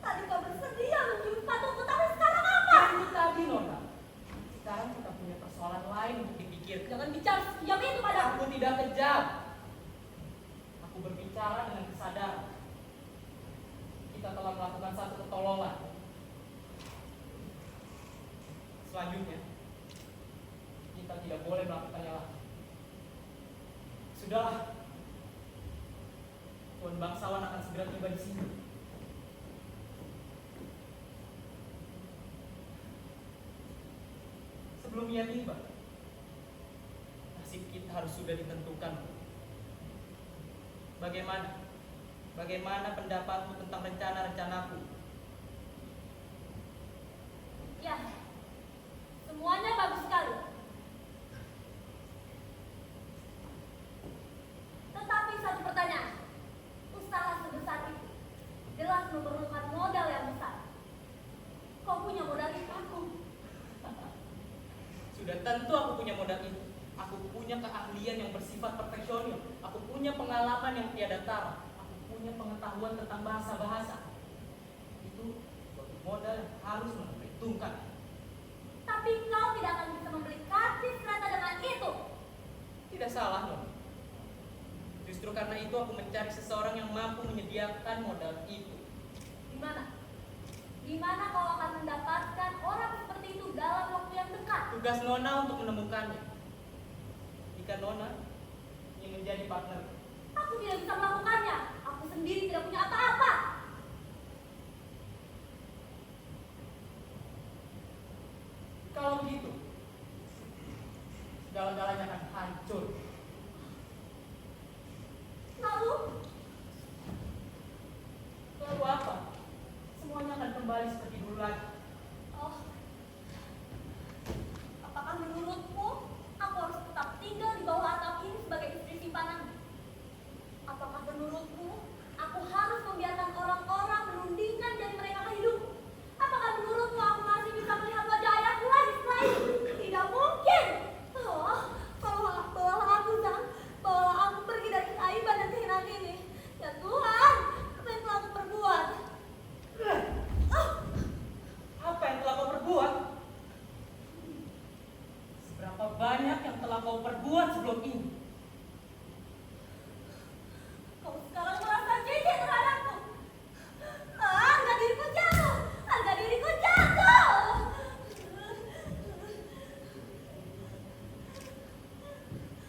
Tadi kau bersedia mencium sepatuku, tapi sekarang apa? Itu tadi, Nona. Sekarang kita punya persoalan lain untuk dipikirkan. Jangan bicara sekejam itu padaku. Aku tidak kejam. Aku berbicara dengan kesadaran. Kita telah melakukan satu ketololan. Selanjutnya, kita tidak boleh melakukannya lagi. Sudahlah. Tuan bangsawan akan segera tiba di sini. Sebelum ia tiba, nasib kita harus sudah ditentukan. Bagaimana? Bagaimana pendapatmu tentang rencana-rencanaku? Ya, semuanya bagus sekali. Tetapi satu pertanyaan, usaha sebesar itu jelas memerlukan modal yang besar. Kau punya modal itu? Sudah tentu aku punya modal itu. Aku punya keahlian yang bersifat perfeksional. Aku punya pengalaman yang tiada tara. Aku punya pengetahuan tentang bahasa-bahasa. Itu suatu modal yang harus memperhitungkan. Tapi kau tidak akan bisa membeli kartis kereta dengan itu. Tidak salah, Non. Justru karena itu aku mencari seseorang yang mampu menyediakan modal itu. Di mana? Di mana kau akan mendapatkan orang seperti itu dalam waktu yang dekat? Tugas Nona untuk menemukannya. Jika Nona ingin menjadi partner, Aku tidak bisa melakukannya. Aku sendiri tidak punya apa-apa. kalau begitu, segala-galanya akan hancur. Lalu, Lalu apa? Semuanya akan kembali seperti dulu lagi. oh, apakah menurutmu aku harus tetap tinggal di bawah atap ini sebagai istri simpanan? Apakah menurutmu aku harus membiarkan orang-orang menundingkan dari mereka ke hidupku? Apakah menurutmu aku masih bisa melihat wajah ayahku lagi setelah ini? Tidak mungkin. Oh, bawalah aku, Zam. Bawalah aku pergi dari keaiban dan kehinaan ini. Ya Tuhan, apa yang telah aku perbuat? Apa yang telah kau perbuat? Seberapa banyak yang telah kau perbuat sebelum ini? Kau sekarang merasa jijik terhadapku. Harga diriku jatuh. Harga diriku jatuh.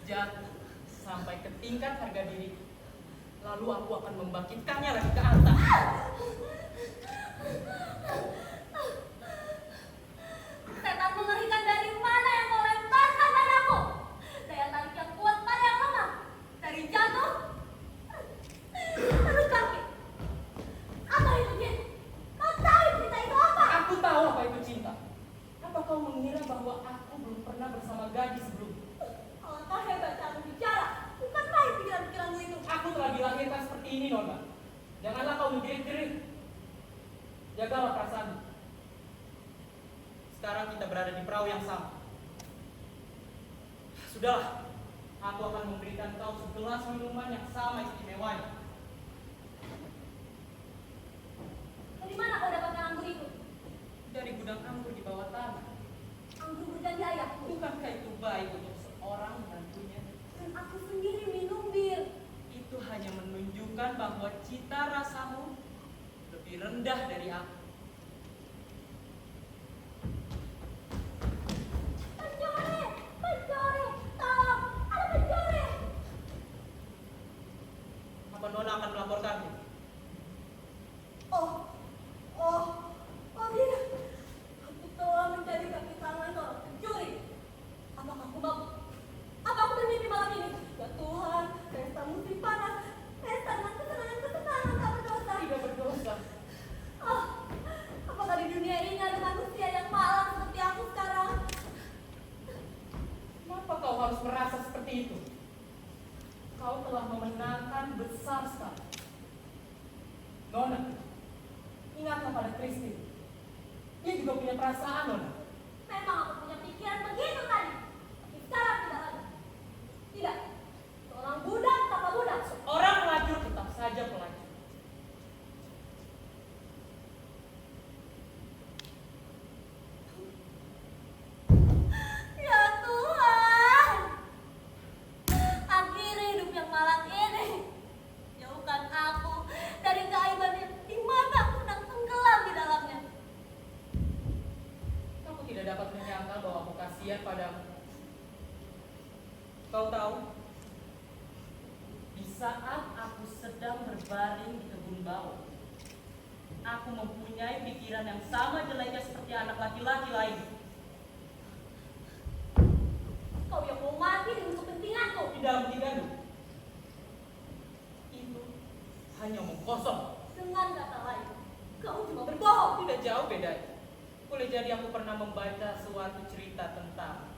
Jatuh sampai ke tingkat harga diri. Lalu aku akan membangkitkannya lagi ke atas. Setan mengerikan dari mana yang kau lemparkan padaku? Daya tarik yang kuat pada yang lemah. Dari jatuh. Terus kaki. Apa itu, Jin? Kau tahu cerita itu apa? Aku tahu apa itu cinta. Apa kau mengira bahwa aku belum pernah bersama gadis sebelumnya? Alangkah hebatnya aku bicara. Bukan main pikiran-pikiranmu itu. Aku telah dilahirkan seperti ini, Nona. Janganlah kau menjerit-jerit. Jagalah perasaanmu. Sekarang kita berada di perahu yang sama. Sudahlah, aku akan memberikan kau segelas minuman yang sama istimewanya. Dari mana kau dapatkan anggur itu? Dari gudang anggur di bawah tanah. Anggur berjanji ayahku. Bukankah itu baik untuk seorang menantunya? Dan aku sendiri minum bir. Itu hanya menunjukkan bahwa cita rasamu lebih rendah dari aku. harus merasa seperti itu? Kau telah memenangkan besar sekali. Nona, ingatlah pada Christine. Dia juga punya perasaan, Nona. Memang aku punya pikiran begitu tadi. Tapi sekarang tidak lagi. Tidak. Seorang budak tanpa budak. Orang pelacur tetap saja pelacur. Ya Tuhan. Akhiri hidup yang malang ini. Jauhkan aku dari keaiban di mana aku sedang tenggelam di dalamnya. Aku tidak dapat menyangka bahwa aku kasihan padamu. Kau tahu, di saat aku sedang berbaring di kebun bawang, aku mempunyai pikiran yang sama jeleknya seperti anak laki-laki lain. Kau yang mau mati demi kepentinganku. Di dalam pikiranmu, itu hanya omong kosong. Dengan kata lain, kau cuma berbohong. Tidak jauh bedanya. Boleh jadi aku pernah membaca suatu cerita tentang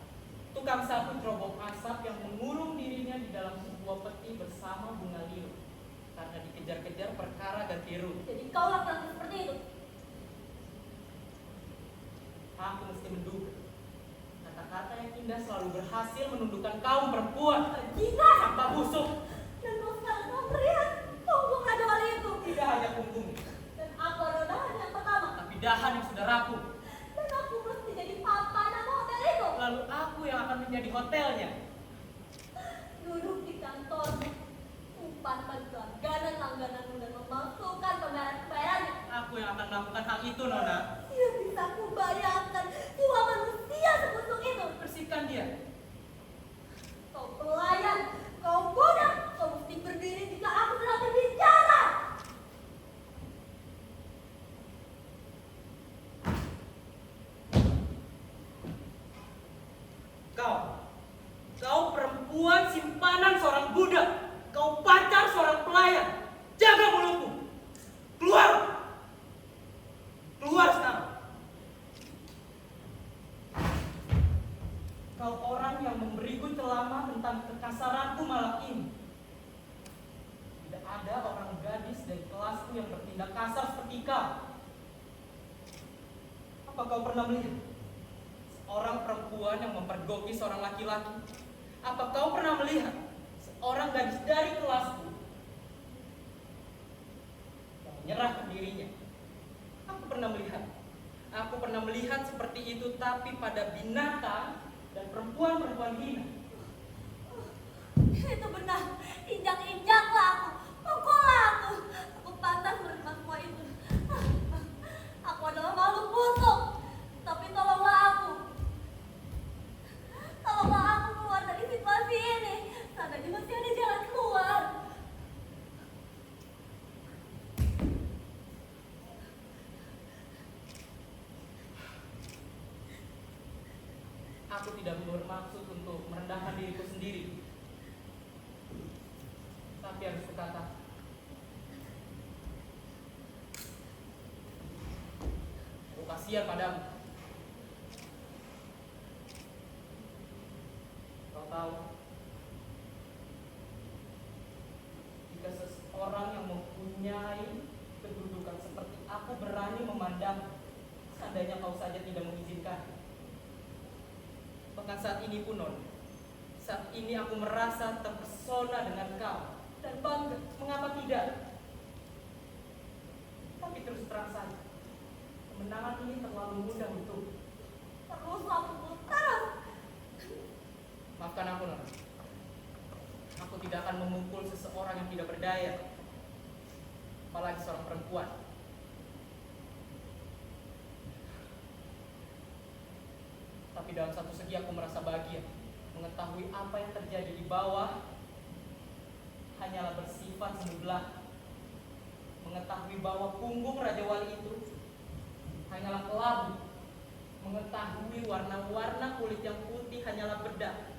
tukang sapu cerobong asap yang mengurung dirinya di dalam sebuah peti bersama bunga liu karena dikejar-kejar perkara ganti rugi. Jadi kau laki-laki seperti itu. Aku mesti menduga kata-kata yang indah selalu berhasil menundukkan kaum perempuan. Jika Sampah busuk. dan kau sekarang kau melihat punggung Raja Wali itu. Tidak hanya punggung, Dan aku adalah dahan yang pertama. tapi dahan yang sudah rapuh. Dan aku mesti jadi papa nama hotel itu. Lalu aku yang akan menjadi hotelnya. Duduk di kantor, umpan bagi langganan-langgananmu dan memasukkan pembayaran-pembayarannya. Aku yang akan melakukan hal itu, Nona. Tidak bisa aku bayangkan jiwa manusia sebusuk itu. Bersihkan dia. Kau pelayan, kau budak, kau mesti berdiri jika aku sedang berbicara. Kau perempuan simpanan seorang budak. Kau pacar seorang pelayan. Jaga mulutmu. Keluar. Keluar sekarang. Kau orang yang memberiku ceramah tentang kekasaranku malam ini. Tidak ada orang gadis dari kelasku yang bertindak kasar seperti kau. Apa kau pernah melihat seorang perempuan yang mempergoki seorang laki-laki? Apa kau pernah melihat seorang gadis dari kelasku yang menyerahkan dirinya? Aku pernah melihat. Aku pernah melihat seperti itu, tapi pada binatang dan perempuan-perempuan hina. Itu benar, injak-injaklah aku, pukullah aku. Aku pantas menerima semua itu. Aku adalah makhluk busuk, tapi tolonglah aku. Tolonglah aku keluar dari situasi ini. Seandainya masih ada jalan keluar. Aku tidak bermaksud untuk merendahkan diriku sendiri. Tapi harus berkata, aku kasihan padamu. Kau tahu, jika seseorang yang mempunyai kedudukan seperti aku berani memandang, seandainya kau saja tidak mengizinkan. Bahkan saat ini pun, Non, saat ini aku merasa terpesona dengan kau dan bangga. Mengapa tidak? Tapi terus terang saja, kemenangan ini terlalu mudah untuk. Teruslah pukul terus. Maafkan aku, Non. Aku tidak akan memukul seseorang yang tidak berdaya, apalagi seorang perempuan. Tapi dalam satu segi aku merasa bahagia mengetahui apa yang terjadi di bawah hanyalah bersifat semu belaka. Mengetahui bahwa punggung Raja Wali itu hanyalah kelabu. Mengetahui warna-warna kulit yang putih hanyalah bedak.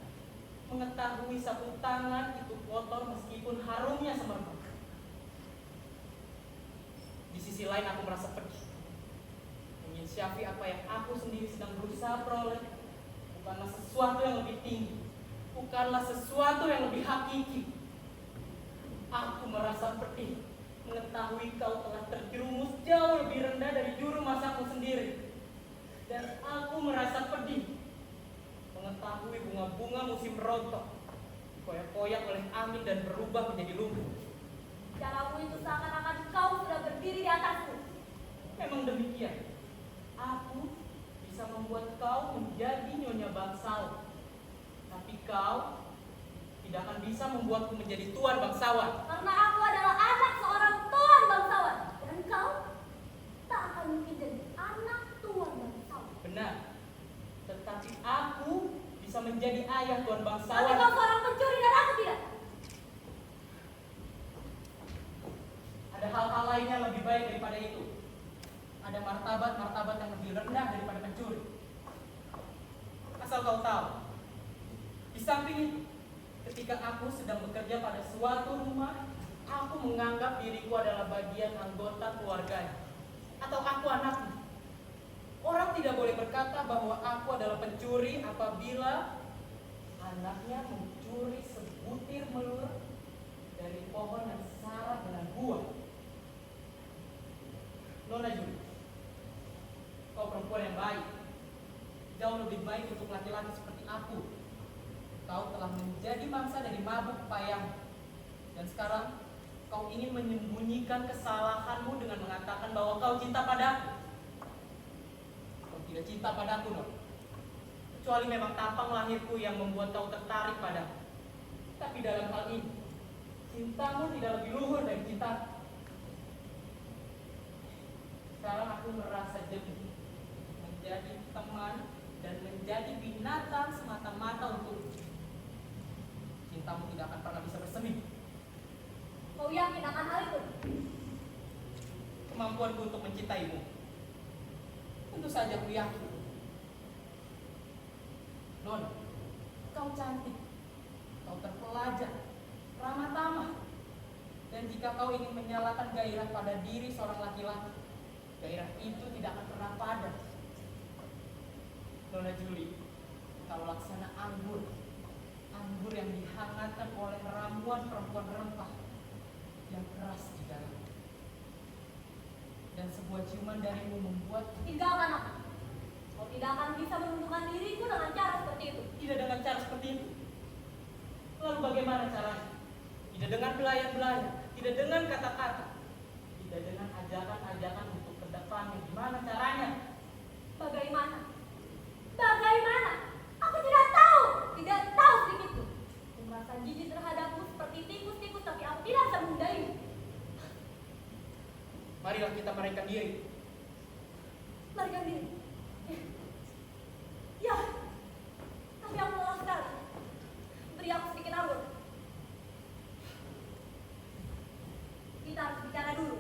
Mengetahui sapu tangan itu kotor meskipun harumnya semerbak. Di sisi lain aku merasa pedih. Menyinsyafi apa yang aku sendiri sedang berusaha peroleh bukanlah sesuatu yang lebih tinggi, bukanlah sesuatu yang lebih hakiki. Aku merasa pedih mengetahui kau telah terjerumus jauh lebih rendah dari juru masakmu sendiri. Dan aku merasa pedih mengetahui bunga-bunga musim rontok koyak-koyak oleh angin dan berubah menjadi lumpuh. Caramu itu seakan-akan kau sudah berdiri di atasku. Memang demikian. Aku bisa membuat kau menjadi nyonya bangsawan. Tapi kau tidak akan bisa membuatku menjadi tuan bangsawan. Karena aku adalah anak seorang tuan bangsawan. Dan kau tak akan mungkin jadi anak tuan bangsawan. Benar. Tetapi aku bisa menjadi ayah tuan Tapi bangsawan. kau seorang pencuri dan aku tidak. Ada hal-hal lain yang lebih baik daripada itu. Ada martabat-martabat yang lebih rendah daripada pencuri. Asal kau tahu, di samping itu, ketika aku sedang bekerja pada suatu rumah, aku menganggap diriku adalah bagian anggota keluarganya, atau aku anaknya. Orang tidak boleh berkata bahwa aku adalah pencuri apabila anaknya mencuri sebutir melur dari pohon yang syarat dengan buah. Nona Juli, kau perempuan yang baik, jauh lebih baik untuk laki-laki seperti aku. Kau telah menjadi mangsa dari mabuk payang, dan sekarang kau ingin menyembunyikan kesalahanmu dengan mengatakan bahwa kau cinta padaku. Kau tidak cinta padaku, Nona. Kecuali memang tampang lahirku yang membuat kau tertarik padaku. Tapi dalam hal ini, cintamu tidak lebih luhur dari cintaku. Sekarang aku merasa jenuh menjadi teman dan menjadi binatang semata-mata untukmu. Cintamu tidak akan pernah bisa bersemi. Kau yakin akan hal itu? Kemampuanku untuk mencintaimu, tentu saja aku yakin. Nona, kau cantik, kau terpelajar, ramah tamah. Dan jika kau ingin menyalakan gairah pada diri seorang laki-laki, gairah itu tidak akan pernah padam. Nona Juli, kau laksana anggur yang dihangatkan oleh ramuan perempuan rempah yang keras di dalam. Dan sebuah ciuman darimu membuat Tinggalkan aku. Kau tidak akan bisa menundukkan diriku dengan cara seperti itu. tidak dengan cara seperti itu. Lalu bagaimana caranya? Tidak dengan belayan-belayan, tidak dengan kata-kata, tidak dengan ajakan-ajakan untuk ke depannya. Gimana caranya? Bagaimana? Bagaimana? Aku tidak tahu. Tidak tahu sedikit pun. Aku merasa jijik terhadapmu seperti tikus-tikus, tapi aku tidak bisa menghindarimu. Marilah kita meraikan diri. Melarikan diri. Ya, tapi aku lelah sekali. Beri aku sedikit anggur. Kita harus bicara dulu.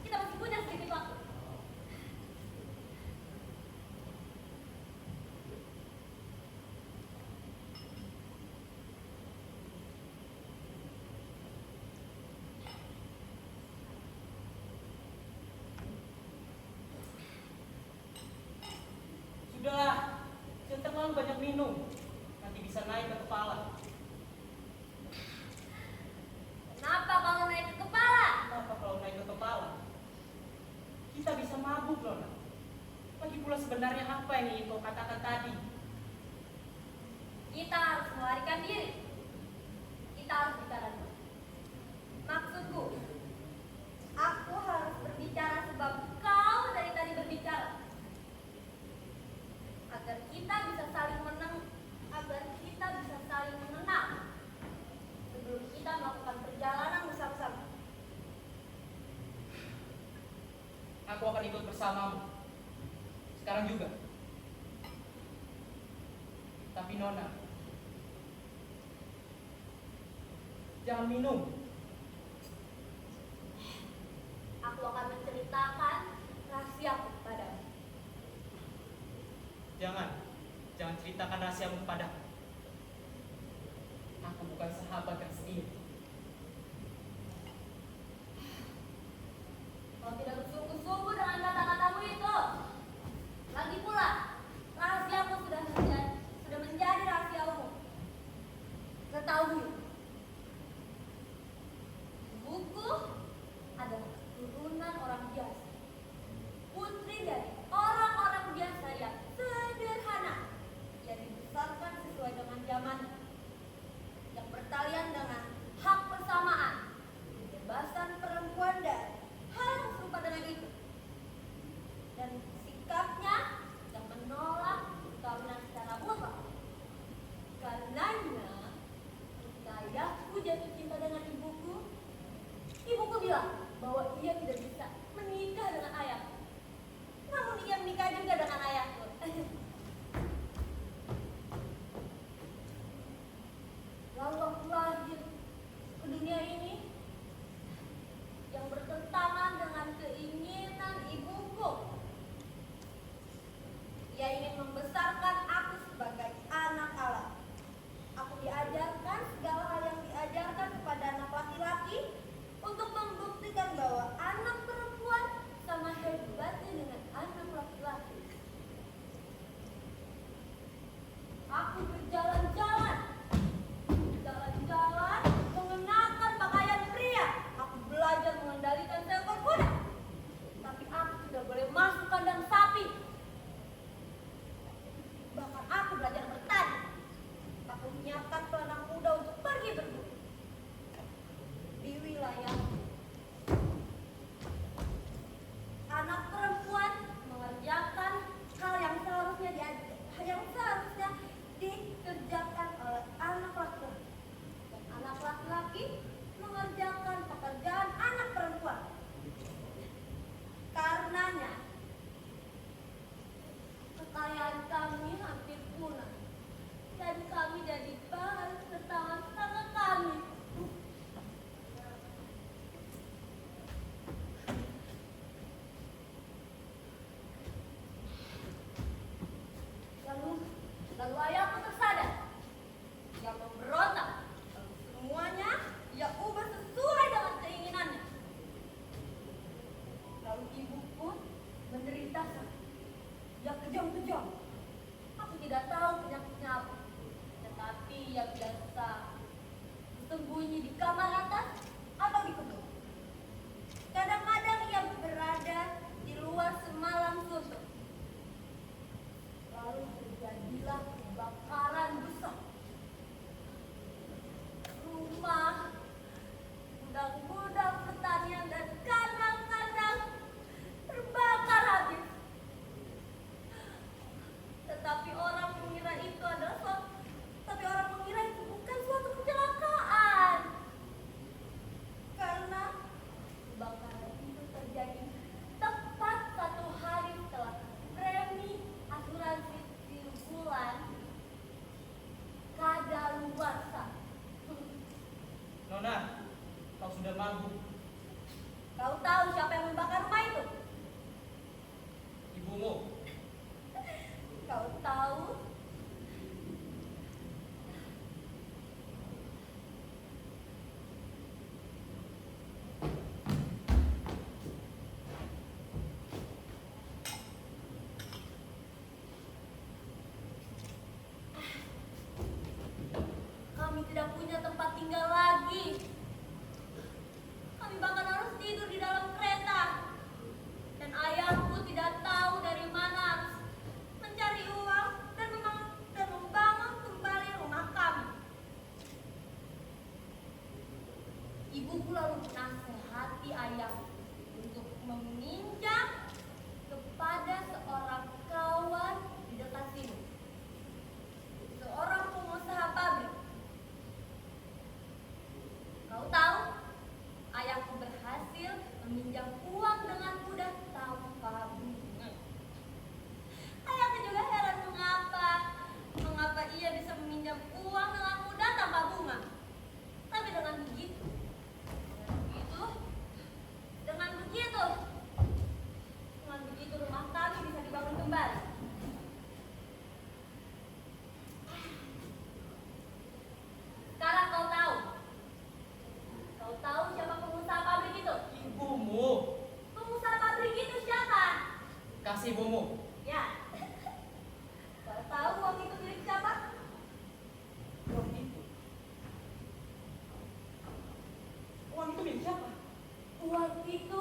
Kita masih punya sedikit waktu. Sudahlah, jangan terlalu banyak minum. Nanti bisa naik ke kepala. Kenapa kalau naik ke kepala? Kenapa kalau naik ke kepala? Kita bisa mabuk, Nona. Lagi pula sebenarnya apa yang ingin kau katakan tadi? Kita harus melarikan diri. Kita harus bicara dulu. Maksudku, aku harus berbicara sebab kau dari tadi berbicara. Agar kita bisa saling mengenal sebelum kita melakukan perjalanan bersama-sama. Aku akan ikut bersamamu. Sekarang juga. Tapi Nona, jangan minum. Aku akan menceritakan rahasiaku padamu. Jangan ceritakan rahasiamu kepadaku. Aku bukan sahabat yang setia. Kau tidak bersungguh-sungguh dengan kata-katamu itu. Lagi pula, rahasiaku sudah menjadi rahasia umum. Karenanya, ketika ayahku jatuh cinta dengan ibuku, ibuku bilang bahwa ia tidak bisa menikah dengan ayahku. Namun ia menikah juga dengan ayahku. Lalu aku lahir ke dunia ini yang bertentangan dengan keinginan ibuku. Ia ingin membesarkan aku sebagai anak Allah. Aku diajarkan segala hal yang diajarkan kepada anak laki-laki untuk membuktikan bahwa anak perempuan sama hebatnya dengan anak laki-laki. Aku berjalan-jalan mengenakan pakaian pria. Aku belajar mengendalikan seekor kuda. Tapi aku tidak boleh masuk kandang sapi. Bahkan aku belajar bertani. Aku menyiapkan pelana kuda untuk pergi berburu di wilayah. Anak perempuan mengerjakan hal yang seharusnya dikerjakan oleh anak laki-laki. Dan anak laki-laki mengerjakan pekerjaan anak perempuan. Karenanya, kekayaan kami hampir punah. Dan kami jadi bahan tertawa sama kami. Lalu ayahku tersadar. Ia memberontak. Lalu semuanya ia ubah sesuai dengan keinginannya. Lalu ibuku menderita sakit. Ia kejang-kejang. Aku tidak tahu penyakitnya apa. Tetapi ia biasa bersembunyi di kamar atas atau di kebun. Kadang-kadang ia berada di luar semalam suntuk. Lalu terjadilah kebakaran besar. Rumah, gudang-gudang pertanian dan kandang-kandang terbakar habis. Tetapi orang mengira itu bukan suatu kecelakaan. Karena kebakaran itu terjadi tepat 1 hari setelah premi asuransi bulan kadaluarsa. Nona, kau sudah mabuk. Kau tahu siapa yang membakar rumah itu? Ibumu. Kau tahu? Kami tidak punya tempat tinggal lagi. Kami bahkan harus tidur di dalam kereta. Dan ayahku tidak tahu dari mana harus mencari uang dan membangun kembali rumah kami. Ibuku lalu menasehati ayahku untuk meminjam kepada seorang kawan di dekat sini. Seorang pengusaha pabrik. Kau tahu, ayahku berhasil meminjam uang dengan mudah tanpa bunga. Ayahku juga heran mengapa ia bisa meminjam uang dengan mudah tanpa bunga. Tapi dengan begitu rumah kami bisa dibangun kembali. Sekarang kau tahu siapa pengusaha pabrik itu? Ibumu. Pengusaha pabrik itu siapa? Kasih ibumu. Ya. Kau tahu uang itu milik siapa? Uang itu. Uang itu milik siapa? Uang itu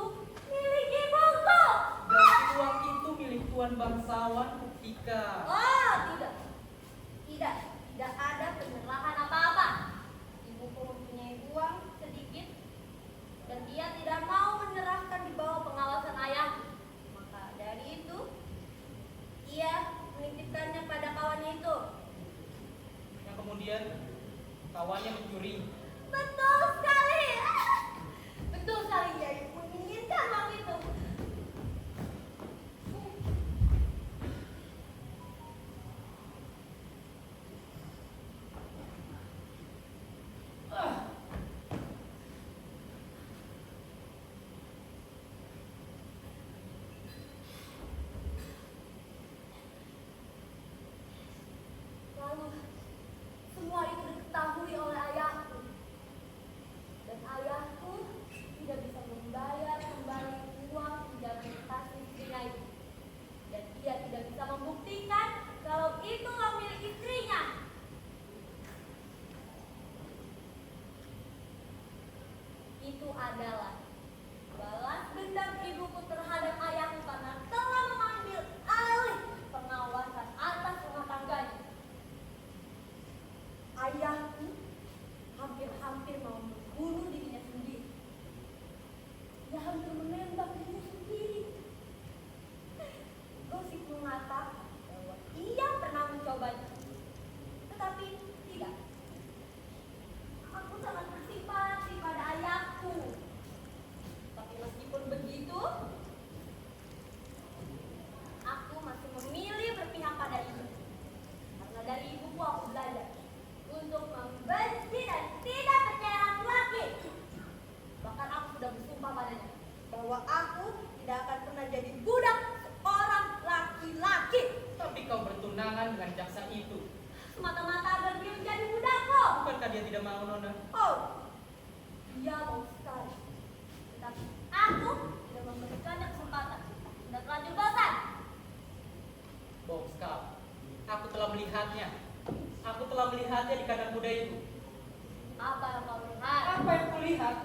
milik ibuku. Dan uang itu milik tuan bangsawan ketika. Oh, tidak ada penyerahan apa-apa. Ibuku mempunyai uang sedikit dan dia tidak mau menyerahkan di bawah pengawasan ayah. Maka dari itu ia menitipkannya pada kawannya itu. Yang kemudian kemudian kawannya mencuri. Betul sekali. Betul sekali, dia menginginkan uang itu. Ah, Lalu semua itu diketahui oleh ayahku. Dan ayahku tidak bisa membayar kembali uang pinjaman kasih istrinya itu. Dan ia tidak bisa membuktikan kalau itu uang milik istrinya. Itu adalah balas dendam ibuku terhadap ayahku karena telah mengambil alih pengawasan atas rumah tangganya. Ayahku hampir-hampir mau membunuh dirinya sendiri. Dia hampir menembak dirinya sendiri. Gosip mengatakan bahwa ia pernah mencobanya. Tetapi tidak. Aku sangat bersimpati pada ayahku. Tapi meskipun begitu, aku masih memilih berpihak pada ibu. Karena dari ibuku aku belajar untuk membenci dan tidak percaya laki-laki. Bahkan aku sudah bersumpah padanya bahwa aku tidak akan pernah jadi budak seorang laki-laki. tapi kau bertunangan dengan jaksa itu. Semata-mata agar dia menjadi budakku. Bukankah dia tidak mau, Nona? Oh, dia mau sekali. Tetapi aku tidak memberikannya kesempatan. Sudah terlanjur bosan. Bohong sekali. Aku telah melihatnya. Aku telah melihatnya di kandang kuda itu. Apa yang kau lihat? Apa yang kulihat?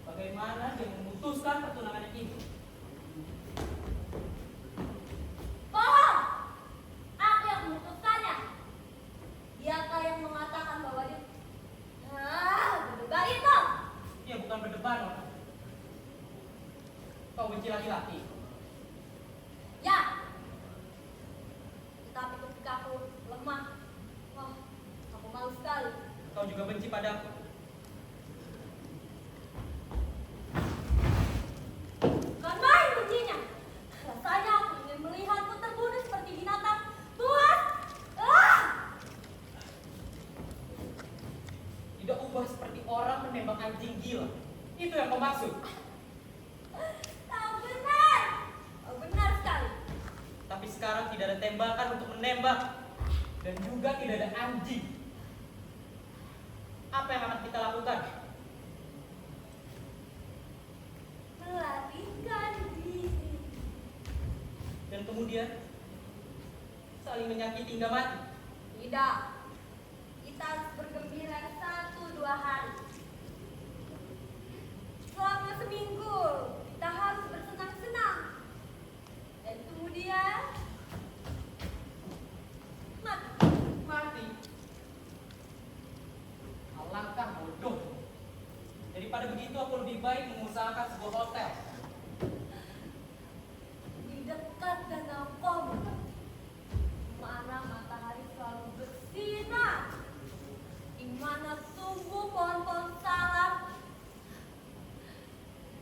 Bagaimana dia memutuskan pertunangannya itu? Bohong! Aku yang memutuskannya. Diakah yang mengatakan bahwa dia berdebar itu? Dia bukan berdebar, Nona. Kau benci laki-laki. Ya. Tetapi ketika aku lemah, wah, aku malu sekali. Kau juga benci padaku. Bukan main bencinya. Rasanya aku ingin melihatmu terbunuh seperti binatang buas. Tidak ubah seperti orang menembak anjing gila. Itu yang kau maksud. Kau benar. Kau benar sekali. Tapi sekarang tidak ada tembakan untuk menembak. Dan juga tidak ada anjing. Apa yang akan kita lakukan? Melarikan diri. Dan kemudian saling menyakiti hingga mati. Tidak. Kita harus bergembira 1-2 hari. Selama seminggu kita harus bersenang-senang. Dan kemudian mati. Mati. Alangkah bodoh. Daripada begitu aku lebih baik mengusahakan sebuah hotel. Di dekat danau Komo, mana matahari selalu bersinar, di mana tumbuh pohon-pohon salak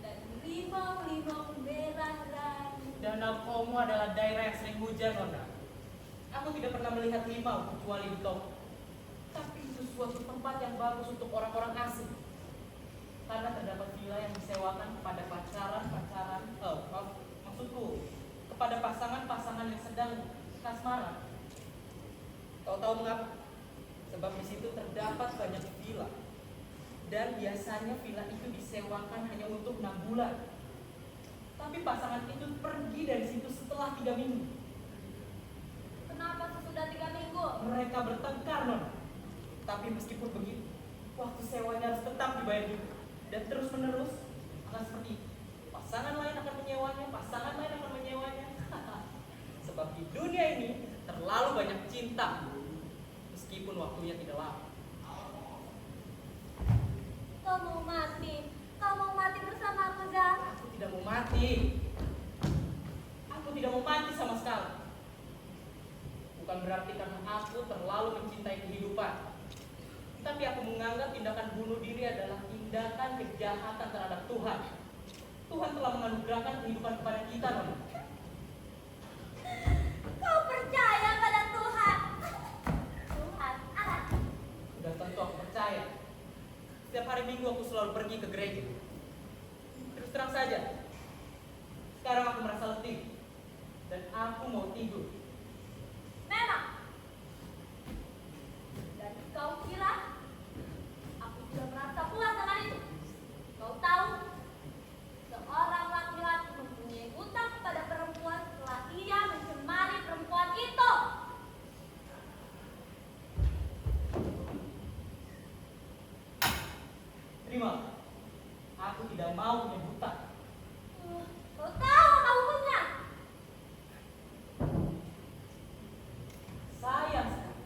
dan limau-limau merah rangi. Danau Komo adalah daerah yang sering hujan, Nona. Aku tidak pernah melihat limau kecuali di toko. Tapi itu suatu tempat yang bagus untuk orang-orang asing. Karena terdapat villa yang disewakan kepada maksudku kepada pasangan-pasangan yang sedang kasmaran. Kau tahu mengapa? Sebab di situ terdapat banyak villa. Dan biasanya villa itu disewakan hanya untuk 6 bulan. Tapi pasangan itu pergi dari situ setelah 3 minggu. Kenapa sesudah 3 minggu? Mereka bertengkar, Nona. Tapi meskipun begitu, waktu sewanya harus tetap dibayar juga. Dan terus menerus akan seperti itu. Pasangan lain akan menyewanya, pasangan lain akan menyewanya. Sebab di dunia ini terlalu banyak cinta, meskipun waktunya tidak lama. Kau mau mati? Kau mau mati bersama aku, Zak? Aku tidak mau mati. Aku tidak mau mati sama sekali. bukan berarti karena aku terlalu mencintai kehidupan. Tapi aku menganggap tindakan bunuh diri adalah tindakan kejahatan terhadap Tuhan. Tuhan telah menganugerahkan kehidupan kepada kita, Nona. Kau percaya pada Tuhan? Tuhan Allah. Sudah tentu aku percaya. Setiap hari Minggu aku selalu pergi ke gereja. Terus terang saja, sekarang aku merasa letih dan aku mau tidur. Memang. Dan kau kira aku sudah merasa puas dengan itu? Kau tahu, seorang laki-laki mempunyai utang kepada perempuan setelah ia mencemari perempuan itu. Terima. Aku tidak mau punya hutang. Kau tahu apa hukumnya? Sayang sekali,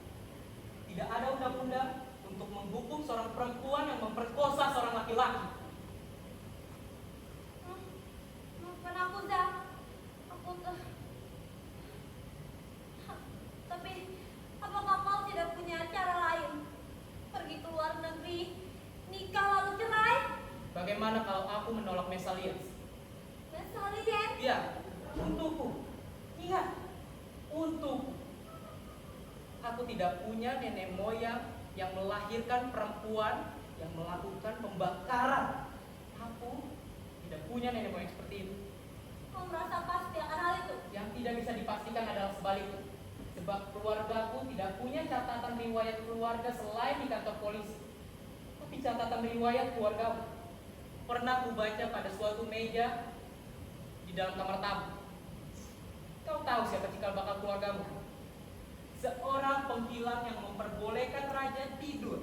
tidak ada undang-undang untuk menghukum seorang perempuan yang memperkosa seorang laki-laki. Maafkan aku, Zak. Tapi, apakah kau tidak punya cara lain? Pergi ke luar negeri, nikah lalu cerai? Bagaimana kalau aku menolak mesalias? Mesalian? Ya, untukku. Ingat, untukku. Aku tidak punya nenek moyang yang melahirkan perempuan yang melakukan pembakaran. Aku tidak punya nenek moyang seperti itu. Kau merasa pasti akan hal itu? Yang tidak bisa dipastikan adalah sebaliknya. Sebab keluargaku tidak punya catatan riwayat keluarga selain di kantor polisi. Tapi catatan riwayat keluargamu pernah kubaca pada suatu meja di dalam kamar tamu. Kau tahu siapa cikal bakal keluargamu? Seorang penghilang yang memperbolehkan raja tidur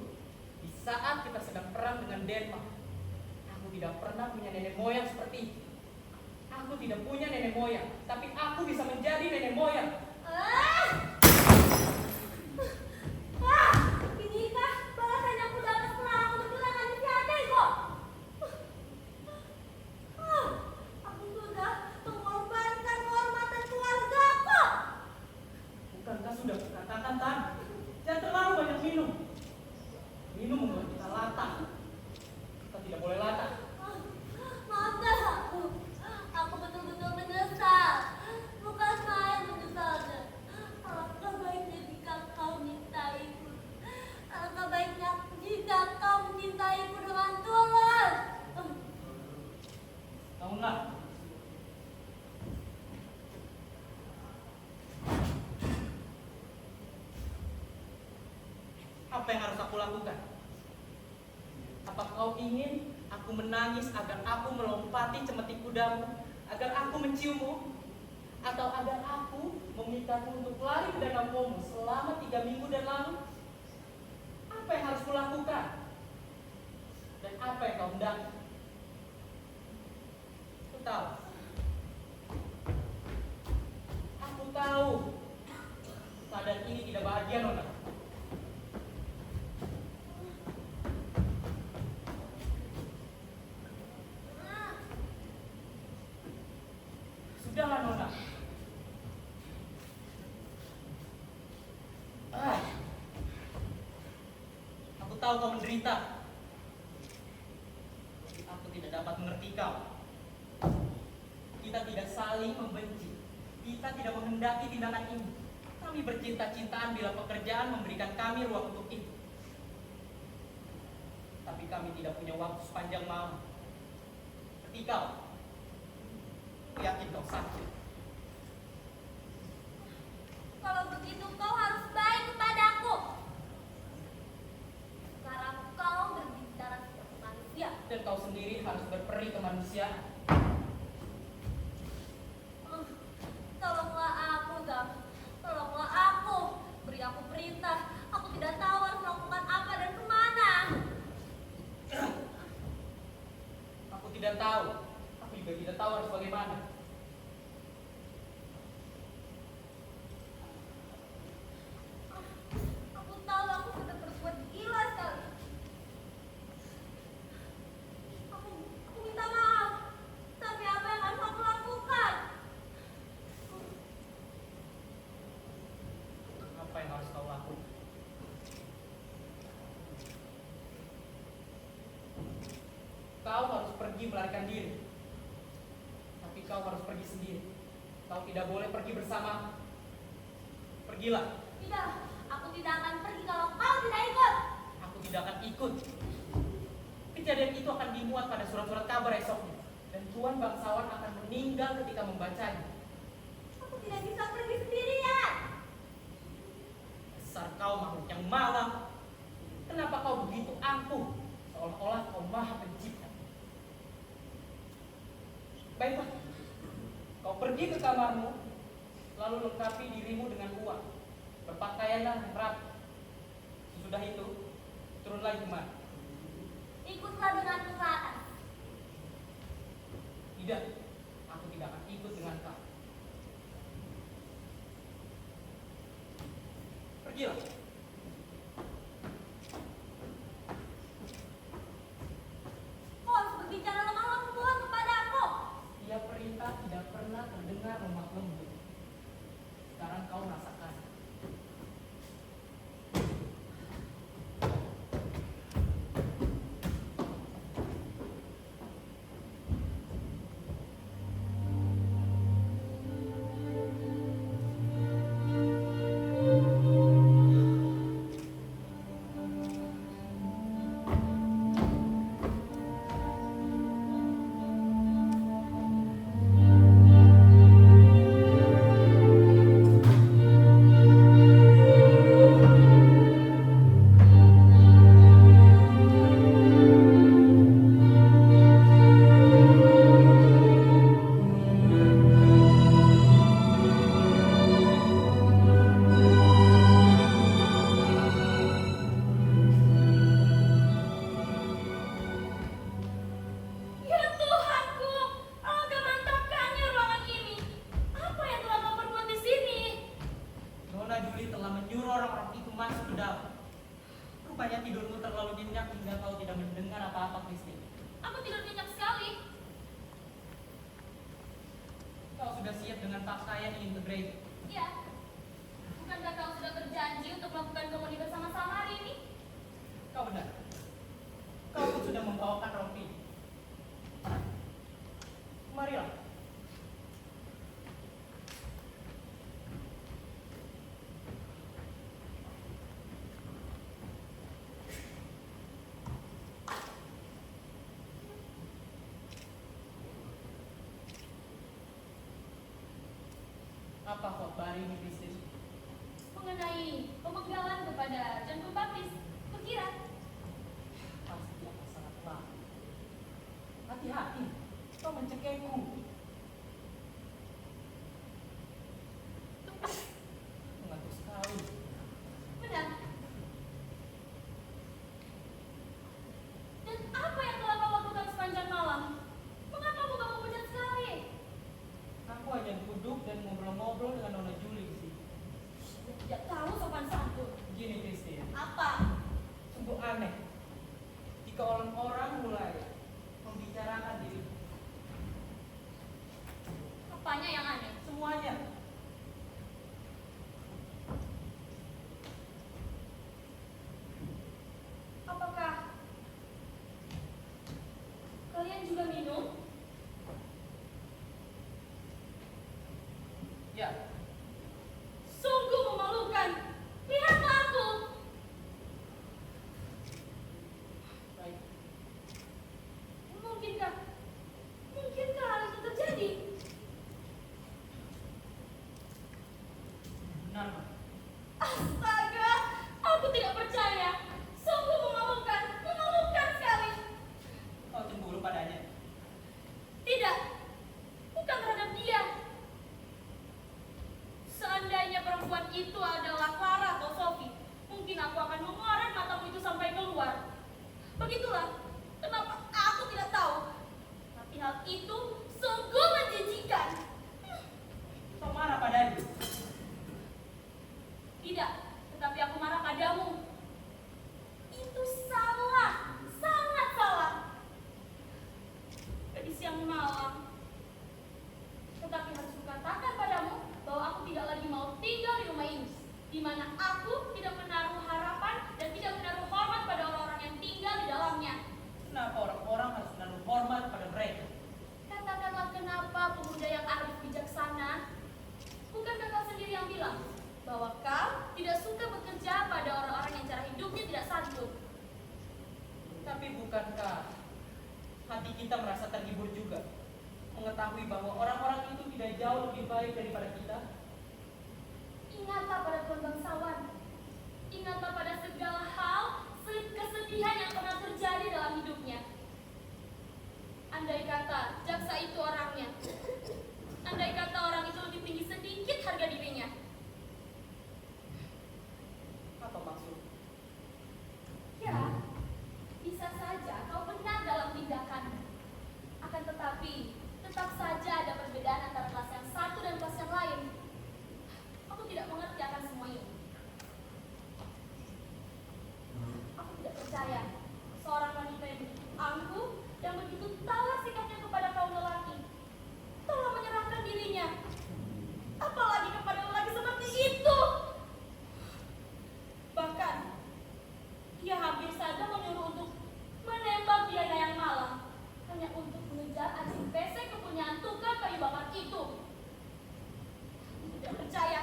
di saat kita sedang perang dengan Denmark. Aku tidak pernah punya nenek moyang seperti itu. Aku tidak punya nenek moyang, tapi aku bisa menjadi nenek moyang. Inikah balasan yang aku dapat setelah aku menghilangkan isi hatiku? Aku sudah mengorbankan kehormatan keluargaku. Bukankah sudah kukatakan tadi? Jangan terlalu banyak minum. Minum membuat kita latah. Kita tidak boleh latah. Maafkan aku. Aku betul-betul menyesal. Bukan main menyesalnya. Alangkah baiknya jika kau mencintaiku. Alangkah baiknya jika kau mencintaiku dengan tulus. Tahu nggak? Apa yang harus aku lakukan? Apa kau ingin aku menangis agar aku melompati cemeti kudamu, agar aku menciummu, atau agar aku memintamu untuk lari ke danau Como selama 3 minggu dan lalu? Apa yang harus kulakukan? Dan apa yang kau hendaki? Aku tahu. Aku tahu. Keadaan ini tidak bahagia, Nona. Sudahlah, Nona. Aku tahu kau menderita. Tapi aku tidak dapat mengerti kau. Kita tidak saling membenci. Kita tidak menghendaki tindakan ini. Kami bercinta-cintaan bila pekerjaan memberikan kami ruang untuk itu. Tapi kami tidak punya waktu sepanjang malam. Seperti kau. Aku yakin kau sakit. Kalau begitu kau harus baik kepadaku. Sekarang kau berbicara seperti manusia. Dan kau sendiri harus berperi ke manusia. Tolonglah aku, Zam. Tolonglah aku. Beri aku perintah. Aku tidak tahu harus melakukan apa dan kemana. Aku tidak tahu. Aku juga tidak tahu harus bagaimana. Aku tahu aku sudah berbuat gila sekali. Aku minta maaf. Tapi apa yang harus aku lakukan? melarikan diri. Tapi kau harus pergi sendiri. Kau tidak boleh pergi bersama. Pergilah. Tidak, aku tidak akan pergi kalau kau tidak ikut. Aku tidak akan ikut. Kejadian itu akan dimuat pada surat-surat kabar esoknya. Dan tuan bangsawan akan meninggal ketika membacanya. Aku tidak bisa pergi sendirian. Dasar kau makhluk yang malang. Kenapa kau begitu ampuh? Seolah-olah kau maha pencipta. Baiklah, kau pergi ke kamarmu, lalu lengkapi dirimu dengan uang. Berpakaianlah yang rapi. Sesudah itu, turun lagi kemari. Ikutlah denganku ke atas. Tidak, aku tidak akan ikut dengan kau. Pergilah. Kau harus berbicara lemah lembut kepadaku. Tiap perintah tidak pernah terdengar lemah lembut. Sekarang kau rasakan. Ya Tuhanku, alangkah mantapkannya ruangan ini. Apa yang telah kau perbuat di sini? Nona Juli telah menyuruh orang-orang itu masuk ke dalam. Rupanya tidurmu terlalu nyenyak hingga kau tidak mendengar apa-apa, Kristi. Aku tidur nyenyak sekali. Kau sudah siap dengan pakaian ingin ke gereja. Ya, bukankah kau sudah berjanji untuk melakukan komuni bersama-sama hari ini? Kau benar. Kau pun sudah membawakan roti. Marilah. Apa khotbah hari ini, Kristi? Mengenai pemenggalan kepada John Baptis, perkira. Pasti akan sangat lama. Hati-hati, kau mencekikku. Mengantuk sekali. Benar. Dan apa yang telah kau lakukan sepanjang malam? Mengapa muka kamu pucat sekali? Aku hanya duduk dan ngobrol-ngobrol dengan Nona Juli di sini. Tidak tahu sopan santun. Begini, Kristi. Apa? Sungguh aneh jika orang-orang mulai membicarakan diri. Apanya yang aneh? Semuanya. Apakah kalian juga minum? Ya, Sungguh memalukan. Lihatlah aku. Bukankah hati kita merasa terhibur juga mengetahui bahwa orang-orang itu tidak jauh lebih baik daripada kita? Ingatlah pada tuan bangsawan. Ingatlah pada segala hal kesedihan yang pernah terjadi dalam hidupnya. Andai kata jaksa itu orangnya, andai kata orang itu lebih tinggi sedikit harga dirinya. Apa maksud? Ya, bisa saja kau benar dalam tindakanmu. Akan tetapi, tetap saja ada perbedaan antara kelas yang satu dan kelas yang lain. Aku tidak mengerti akan semua ini. Aku tidak percaya seorang wanita yang begitu angkuh, yang begitu tawar sikapnya kepada kaum lelaki, telah menyerahkan dirinya. Apalagi kepada lelaki seperti itu. Bahkan, dia hampir saja menyuruh untuk menembak Diana yang malang, hanya untuk mengejar anjing pesek kepunyaan tukang kayu bakar itu. Aku tidak percaya.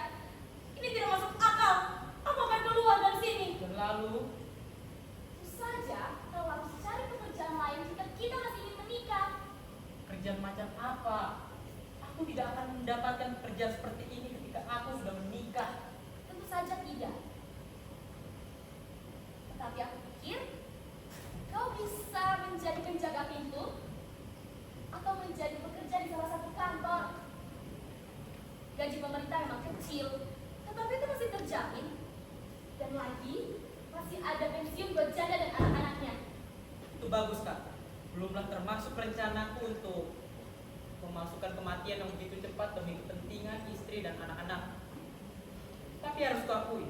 Ini tidak masuk akal. Aku akan keluar dari sini. Dan lalu, Tentu saja, kau harus cari pekerjaan lain jika kita masih ingin menikah. kerjaan macam apa? Aku tidak akan mendapatkan kerjaan seperti ini ketika aku sudah menikah. Tentu saja tidak. Tetapi aku pikir, kau bisa menjadi penjaga pintu atau menjadi pekerja di salah satu kantor. Gaji pemerintah memang kecil, tetapi itu masih terjamin. Dan lagi, masih ada pensiun buat janda dan anak-anaknya. Itu bagus, Kak. Belumlah termasuk rencanaku untuk memasukkan kematian yang begitu cepat demi kepentingan istri dan anak-anak. Tapi harus kuakui,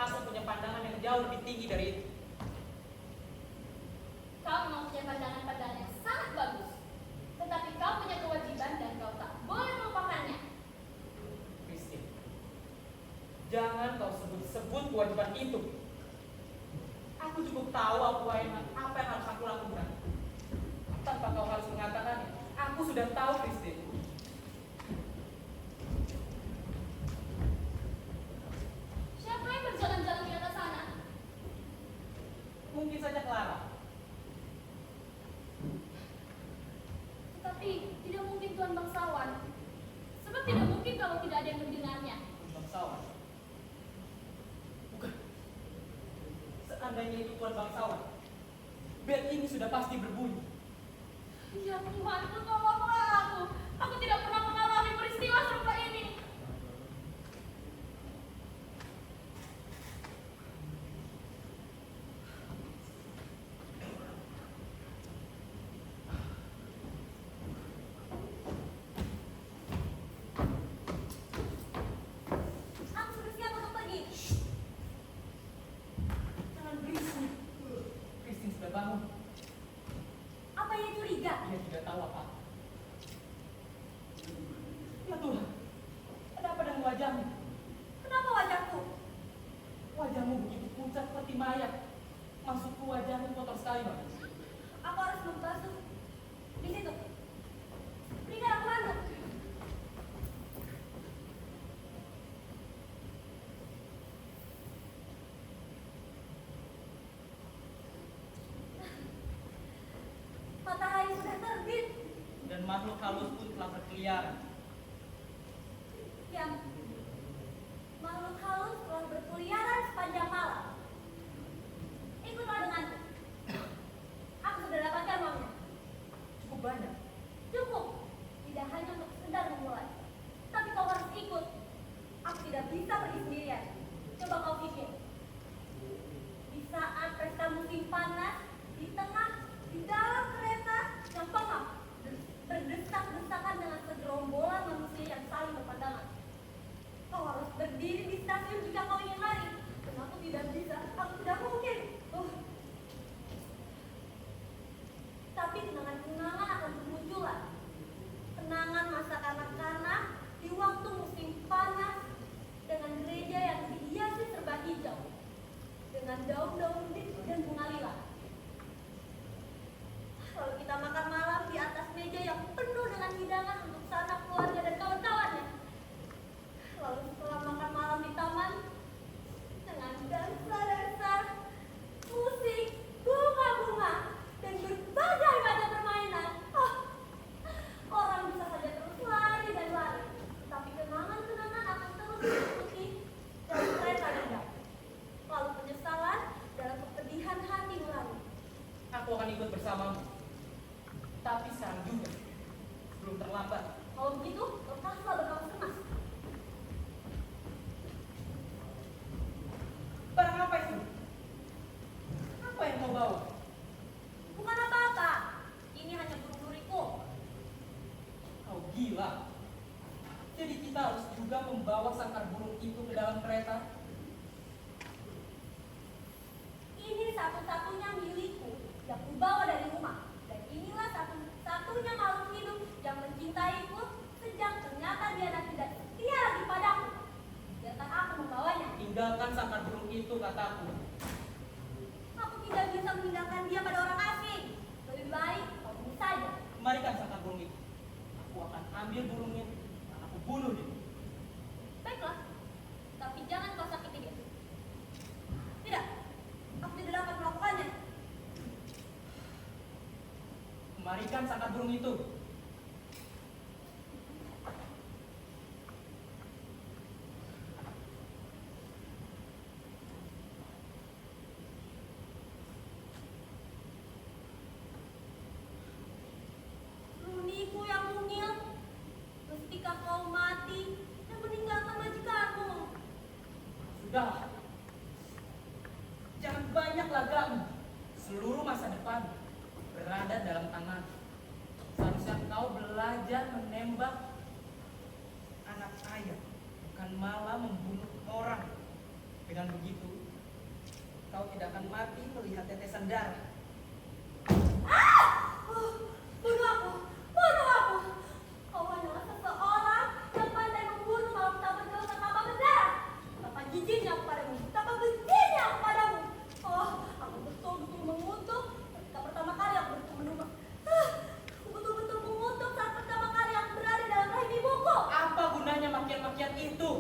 aku punya pandangan yang jauh lebih tinggi dari itu. Kau memang punya pandangan-pandangan yang sangat bagus. Tetapi kau punya kewajiban dan kau tak boleh melupakannya. Christine, jangan kau sebut-sebut kewajiban itu. Aku cukup tahu apa yang harus aku lakukan. Tanpa kau harus mengatakannya, aku sudah tahu, Christine. Siapa yang berjalan-jalan di atas sana? Mungkin saja Clara. Tetapi tidak mungkin Tuan Bangsawan. Sebab tidak mungkin kalau tidak ada yang mendengarnya. Bangsawan. Bukan. Seandainya itu Tuan Bangsawan, bel ini sudah pasti berbunyi. Ya Tuhanku, tolonglah aku. Aku tidak pernah mengalami peristiwa serupa ini. Aku sudah siap untuk pergi. Jangan berisik. Christine sudah bangun. Apa yang curiga? Dia tidak tahu apa. Ya Tuhan, ada apa dengan wajahmu? Kenapa wajahku? Wajahmu begitu pucat seperti mayat. Masukku wajahmu kotor sekali, Bang. Aku harus membasuh di situ. Berikan aku handuk. Matahari sudah terbit. Dan makhluk halus pun telah berkeliaran. Yang makhluk halus telah berkeliaran sepanjang malam. Ikutlah denganku. Aku sudah dapatkan uangnya. Cukup banyak. Cukup. Tidak hanya untuk sekedar memulai. Tapi kau harus ikut. Aku tidak bisa pergi sendirian. Coba kau pikir. Di saat pesta musim panas, di dalam kereta yang pengap, berdesak-desakan dengan segerombol ikut bersamamu. Tapi sekarang juga, belum terlambat. Kalau begitu, lepaslah berkawas emas. Barang apa itu? Apa yang kau bawa? Bukan apa-apa. Ini hanya burung duriku. Kau gila. Jadi kita harus juga membawa sangkar burung itu ke dalam kereta? Ini satu-satunya milikku yang kubawa dari rumah. Dan inilah satu-satunya makhluk hidup yang mencintaiku sejak ternyata dia tidak setia lagi padaku. Biarkan aku membawanya. Tinggalkan sangkar burung itu, kataku. Aku tidak bisa meninggalkan dia pada orang asing. Lebih baik kau bunuh saja. Kemarikan sangkar burung itu. Aku akan ambil burungnya dan aku bunuh dia. Baiklah, tapi jangan kau sakiti dia. Tidak, aku tidak dapat melakukannya. Kemarikan sangkar burung itu. Runiku yang mungil, ketika kau mati dan meninggalkan majikanmu. Sudah. Jangan banyak lagamu. Seluruh masa depan berada dalam tangan. Seharusnya kau belajar menembak anak ayah, bukan malah membunuh orang. Dengan begitu, kau tidak akan mati melihat tetesan darah. Bunuh aku! Bunuh aku! Kau hanyalah seseorang yang pandai membunuh makhluk tak berdosa tanpa berdarah. Betapa jijiknya aku padamu, betapa bencinya aku padamu. Oh, aku betul-betul mengutuk ketika pertama kali aku bertemu denganmu. Aku betul-betul mengutuk saat pertama kali aku berada dalam rahim ibuku. Apa gunanya makian-makian itu?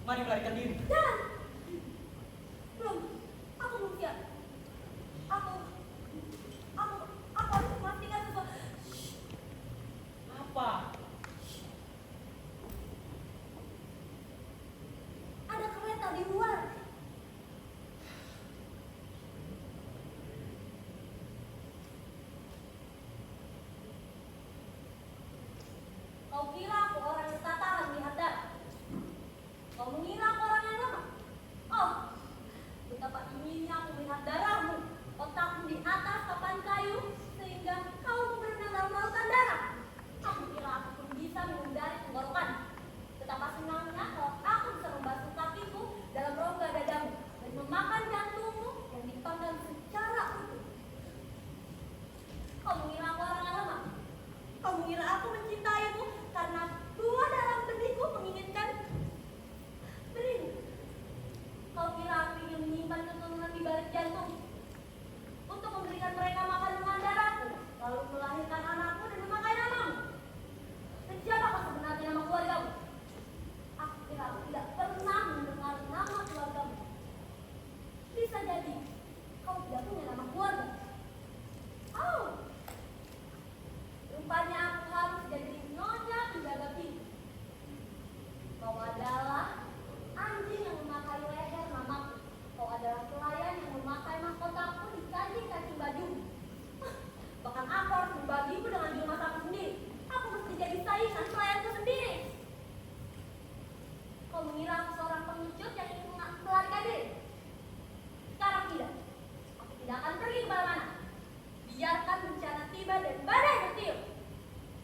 Mari melarikan diri. Jangan! Belum, aku belum siap. Aku harus memastikan sesuatu. Apa? Ada kereta di luar. Kau kira aku orang yang tak tahan melihat darah? Kau mengira aku orang yang lemah? Oh, betapa inginnya aku melihat darahmu, otakmu di atas papan kayu, sehingga kau berenang dalam lautan darah. Aku kira aku pun bisa menghindari tenggorokan. Betapa senangnya kalau aku bisa membasuh kakiku dalam rongga dadamu dan memakan jantungmu yang dipanggang secara utuh. Kau mengira aku orang yang lemah? Kau mengira aku mencintaimu karena dua dalam benihku menginginkan beribu? Kau kira aku ingin menyimpan keturunan di balik jantung untuk memberikan mereka makan dengan darahku, lalu melahirkan anakku dan memakai namamu? Dan siapakah sebenarnya nama keluargamu? Aku kira aku tidak pernah mendengar nama keluargamu. Bisa jadi kau tidak punya nama keluarga. Oh, rupanya aku harus jadi nyonya penjaga pintu. Kau adalah anjing yang memakai leher namaku. Kau adalah pelayan yang memakai mahkotaku di kancing-kancing baju. Bahkan aku harus membagimu dengan juru masaku sendiri. Aku mesti jadi saingan pelayanku sendiri. Kau mengira aku seorang pengecut yang ingin melarikan diri? Sekarang tidak. Aku tidak akan pergi kemana-mana. Biarkan bencana tiba dan badai bertiup.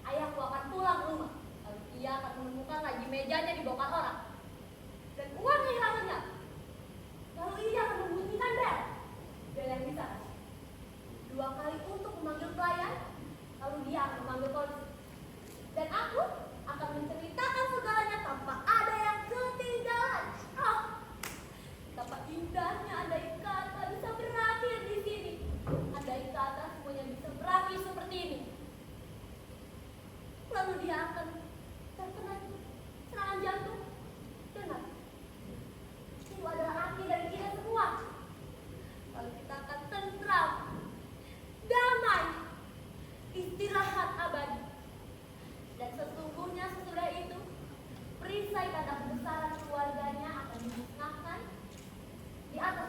Ayahku akan pulang ke rumah. Lalu ia akan menemukan lagi mejanya dibongkar orang. Dan uangnya hilang lenyap. Lalu ia akan membunyikan bel. Bel yang bisa. 2 kali untuk memanggil pelayan. Lalu dia akan memanggil polisi. Dan aku akan menceritakan segalanya tanpa ada yang ketinggalan. Oh, betapa indahnya andai kata bisa berakhir di sini. Andai kata semuanya bisa berakhir seperti ini. Lalu dia akan terkena serangan jantung. Dengar, itu adalah akhir dari kita semua. Lalu kita akan tentram, damai, istirahat abadi. Dan sesungguhnya sesudah itu, perisai tanda kebesaran keluarganya akan dimusnahkan di atas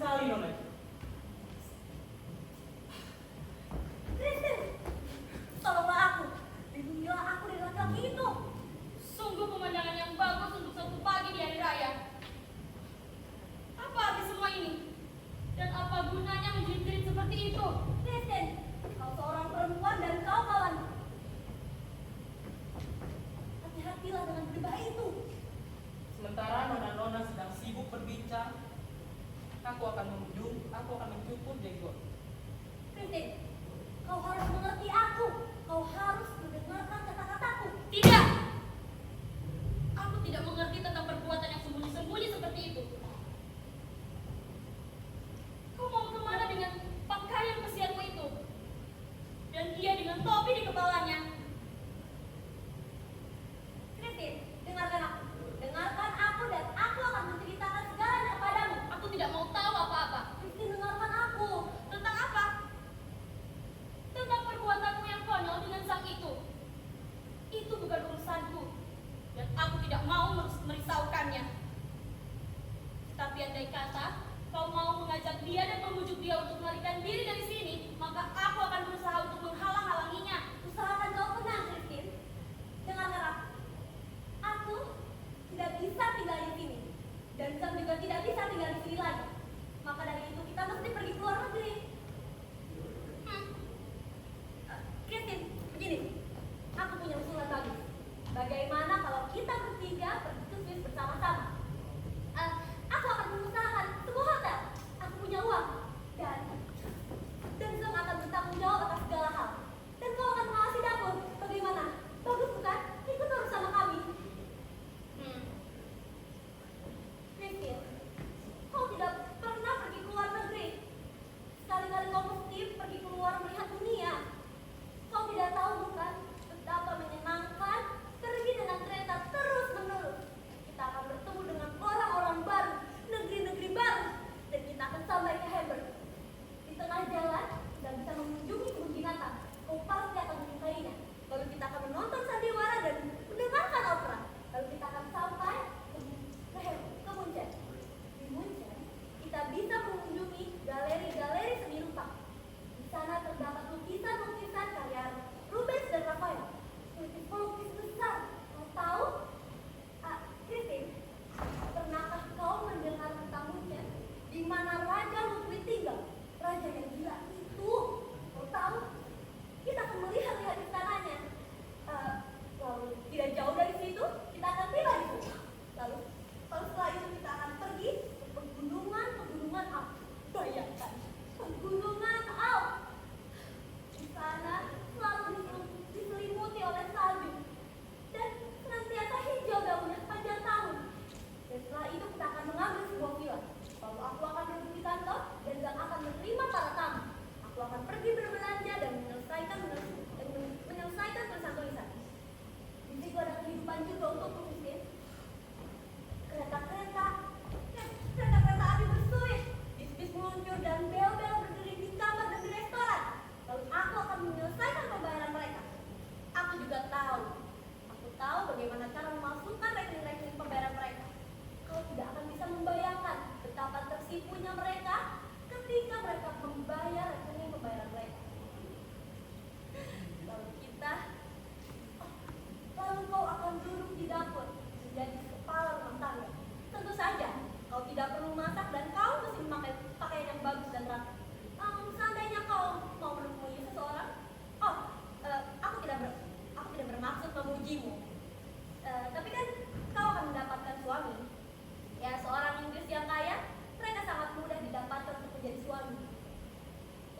sekali, Nona. Kristen, tolonglah aku. Lindungilah aku dari laki-laki itu. Sungguh pemandangan yang bagus untuk suatu pagi di hari raya. Apa arti semua ini? Dan apa gunanya menjerit-jerit seperti itu? Kristen, kau seorang perempuan dan kau kawan. Hati-hatilah dengan berbahaya itu. Sementara nona-nona sedang sibuk berbincang, aku akan mencukur jenggot. Kristen, kau harus mengerti aku. Kau harus mendengarkan kata-kataku. Tidak! Aku tidak mengerti tentang perbuatan yang sembunyi-sembunyi seperti itu. Kau mau kemana dengan pakaian pesiarmu itu? Dan dia dengan topi di kepalanya. Kristen, dengarkan aku. Dengarkan aku dan aku akan menceritakan segalanya kepadamu. Aku tidak mau tahu apa-apa. Kristen, dengarkan aku. Tentang apa? Tentang perbuatanmu yang konyol dengan sang itu. Itu bukan urusanku. Dan aku tidak mau merisaukannya. Tapi andai kata kau mau mengajak dia dan membujuk dia untuk melarikan diri dari sini, maka aku akan berusaha untuk menghalang-halanginya. Usahakan kau tenang, Kristen. Dengarkan aku. Aku tidak bisa tinggal di sini. Dan Sam juga tidak bisa tinggal di sini lagi. Maka dari itu kita mesti pergi ke luar negeri. Kristen, begini. Aku punya usulan bagus. Bagaimana kalau kita bertiga pergi ke Swiss bersama-sama? Aku akan mengusahakan sebuah hotel. Aku punya uang. Dan Sam akan bertanggung jawab atas segala hal. Dan kau akan mengawasi dapur. Bagaimana? Bagus bukan? Ikut terus sama kami. Kristen, kau tidak pernah pergi ke luar negeri. Sekali-kali kau mesti pergi keluar melihat dunia. Kau tidak tahu bukan betapa menyenangkan pergi dengan kereta terus-menerus. Kita akan bertemu dengan orang-orang baru, negeri-negeri baru, dan kita akan sampai ke Hamburg. Di tengah jalan, kita bisa mengunjungi kebun binatang. Kau pasti akan menyukainya. Lalu kita akan menonton sandiwara dan mendengarkan opera. Lalu kita akan sampai ke Munchen. Di Munchen, kita bisa mengunjungi galeri-galeri seni rupa. Di sana terdapat lukisan-lukisan karya Rubens dan Raphael. Pelukis besar. Kau tahu? Kristen, pernahkah kau mendengar tentang Munchen? Di mana Raja Ludwig tinggal? Raja yang gila itu. Kau tahu? Kita akan melihat-lihat istananya. Lalu tidak jauh dari situ, kita akan tiba di situ. Lalu setelah itu kita akan pergi ke pegunungan Alp. Bayangkan, pegunungan Alp. Di sana selalu diselimuti oleh salju dan senantiasa hijau daunnya sepanjang tahun. Dan setelah itu kita akan mengambil sebuah villa. Lalu aku akan duduk di kantor dan Zak akan menerima para tamu. Aku akan pergi berbelanja dan menyelesaikan tulisan-tulisan. Di situ ada kehidupan juga untuk Kristen. Kereta-kereta api bersuit, bis-bis meluncur dan bel-bel berdiri di kamar dan di restoran. Lalu aku akan menyelesaikan pembayaran mereka. Aku juga tahu bagaimana cara memasukkan rekening-rekening pembayaran mereka. Kau tidak akan bisa membayangkan betapa tersipunya mereka ketika mereka membayar rekening pembayaran mereka. Lalu kau akan duduk di dapur menjadi kepala rumah tangga. Tentu saja kau tidak perlu masak dan kau mesti memakai pakaian yang bagus dan rapi. Seandainya kau mau menemui seseorang, aku tidak bermaksud memujimu. Tapi kan kau akan mendapatkan suami. Ya, seorang Inggris yang kaya, mereka sangat mudah didapatkan untuk menjadi suami.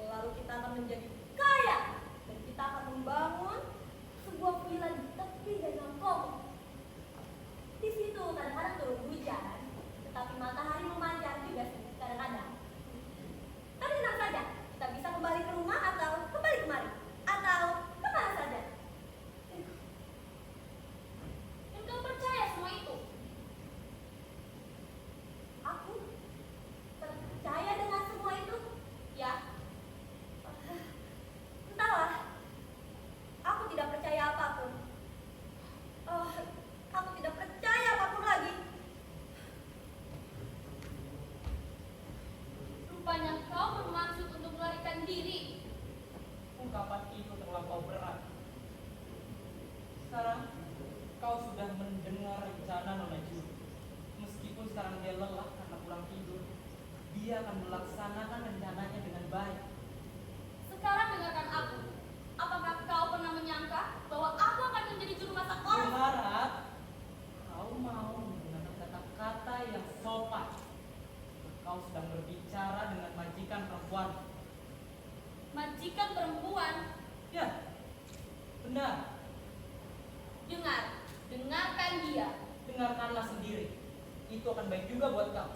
Lalu kita akan menjadi kaya dan kita akan membangun sebuah villa di tepi danau kau bermaksud untuk melarikan diri? Ungkapan itu terlampau berat. Sekarang kau sudah mendengar rencana Nona Juli. Meskipun sekarang dia lelah karena kurang tidur, dia akan melaksanakan rencananya dengan baik. Sekarang dengarkan aku. Apakah kau pernah menyangka bahwa aku akan menjadi juru masak orang? Kuharap kau mau menggunakan kata-kata yang sopan. Kau sedang berbicara dengan majikan perempuan. Majikan perempuan? Ya, benar. Dengarkan dia. Dengarkanlah sendiri. Itu akan baik juga buat kau.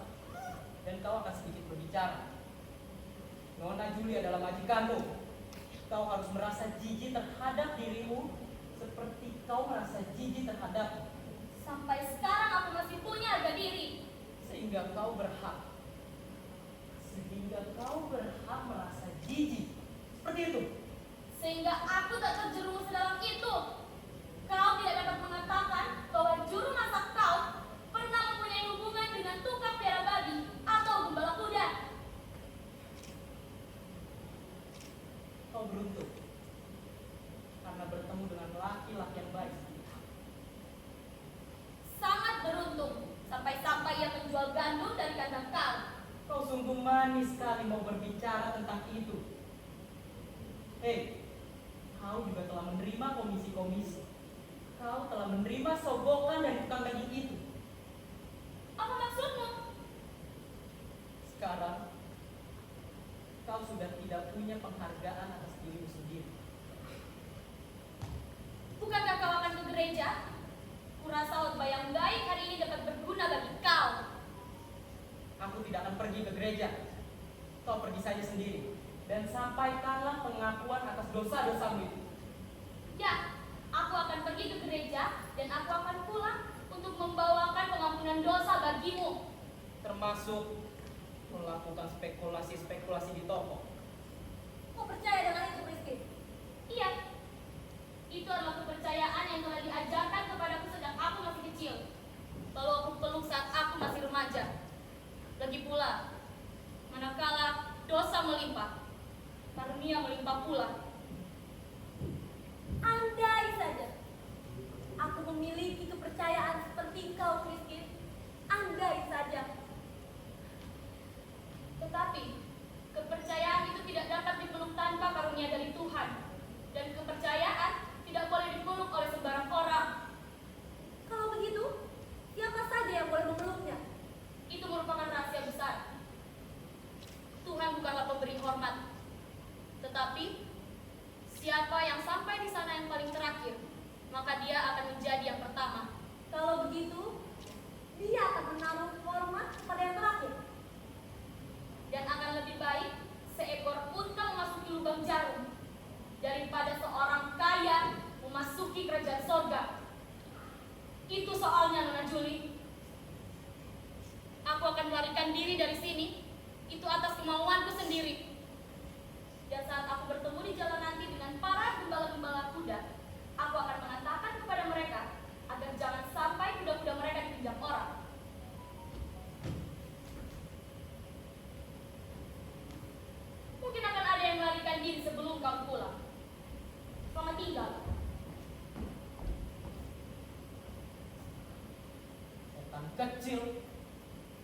Dan kau akan sedikit berbicara. Nona Juli adalah majikanmu. Kau harus merasa jijik terhadap dirimu seperti kau merasa jijik terhadap. Sampai sekarang aku masih punya harga diri. Sehingga kau berhak merasa jijik. Seperti itu. Sehingga aku tak terjerumus dalam itu. Kau tidak dapat mengatakan bahwa juru masak kau pernah mempunyai hubungan dengan tukang piara babi atau gembala kuda. Kau beruntung karena bertemu dengan laki-laki yang baik seperti kau. Sangat beruntung sampai-sampai ia menjual gandum dari kandang kau. Kau sungguh manis sekali mau berbicara tentang itu. Hei, kau juga telah menerima komisi-komisi. Kau telah menerima sogokan dari tukang daging itu. Apa maksudmu? Sekarang, kau sudah tidak punya penghargaan atas dirimu sendiri. Bukankah kau akan ke gereja? Kurasa khotbah yang baik hari ini dapat berguna bagi kau. Aku tidak akan pergi ke gereja. Kau pergi saja sendiri. Dan sampaikanlah pengakuan atas dosa-dosamu itu. Ya, aku akan pergi ke gereja dan aku akan pulang untuk membawakan pengampunan dosa bagimu. Termasuk melakukan spekulasi-spekulasi di toko. Kau percaya dengan itu, Rizky? Iya. Itu adalah kepercayaan yang telah diajarkan kepadaku sejak aku masih kecil. Lalu aku peluk saat aku masih remaja. Lagi pula, manakala dosa melimpah, karunia melimpah pula. Andai saja aku memiliki kepercayaan seperti kau, Christine. Andai saja. Tetapi kepercayaan itu tidak dapat dipeluk tanpa karunia dari Tuhan. Dan kepercayaan tidak boleh dipeluk oleh sembarang orang. Kalau begitu, siapa saja yang boleh memeluknya? Itu merupakan rahasia besar. Tuhan bukanlah pemberi hormat, tetapi siapa yang sampai di sana yang paling terakhir, maka dia akan menjadi yang pertama. Kalau begitu, dia akan menaruh hormat pada yang terakhir. Dan akan lebih baik seekor unta memasuki lubang jarum daripada seorang kaya memasuki kerajaan sorga. Itu soalnya, Nona Juli. Aku akan melarikan diri dari sini, itu atas kemauanku sendiri. Dan saat aku bertemu di jalan nanti dengan para gembala-gembala kuda, aku akan mengatakan kepada mereka agar jangan sampai kuda-kuda mereka dipinjam orang. Mungkin akan ada yang melarikan diri sebelum kau pulang. Selamat tinggal. Setan kecil,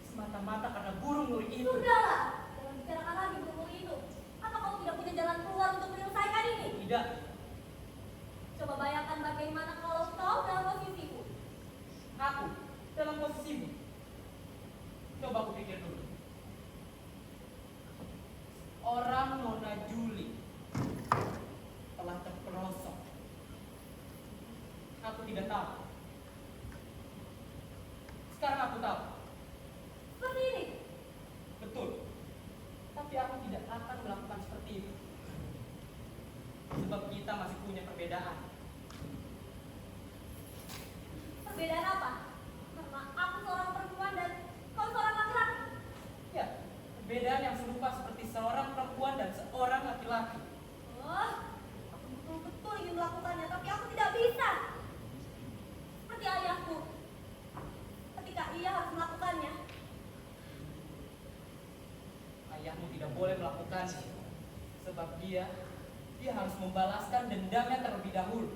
semata-mata karena burung nuri itu. Sudahlah, jangan bicarakan lagi burung itu. Apa kau tidak punya jalan keluar untuk menyelesaikan ini? Tidak, Coba bayangkan bagaimana kalau kau dalam posisiku. aku dalam posisimu. Coba aku pikir dulu. Orang Nona Juli telah terperosok. Aku tidak tahu. Sekarang aku tahu. Seperti ini. Betul. Tapi aku tidak akan melakukan seperti itu. Sebab kita masih punya perbedaan. Perbedaan apa? Karena aku seorang perempuan dan kau seorang laki-laki. Ya, perbedaan yang serupa seperti seorang perempuan dan seorang laki-laki. Oh, aku betul-betul ingin melakukannya, tapi aku tidak bisa. Seperti ayahku. Ketika ia harus melakukannya, Ayahmu tidak boleh boleh melakukannya. Sebab dia harus membalaskan dendamnya terlebih dahulu.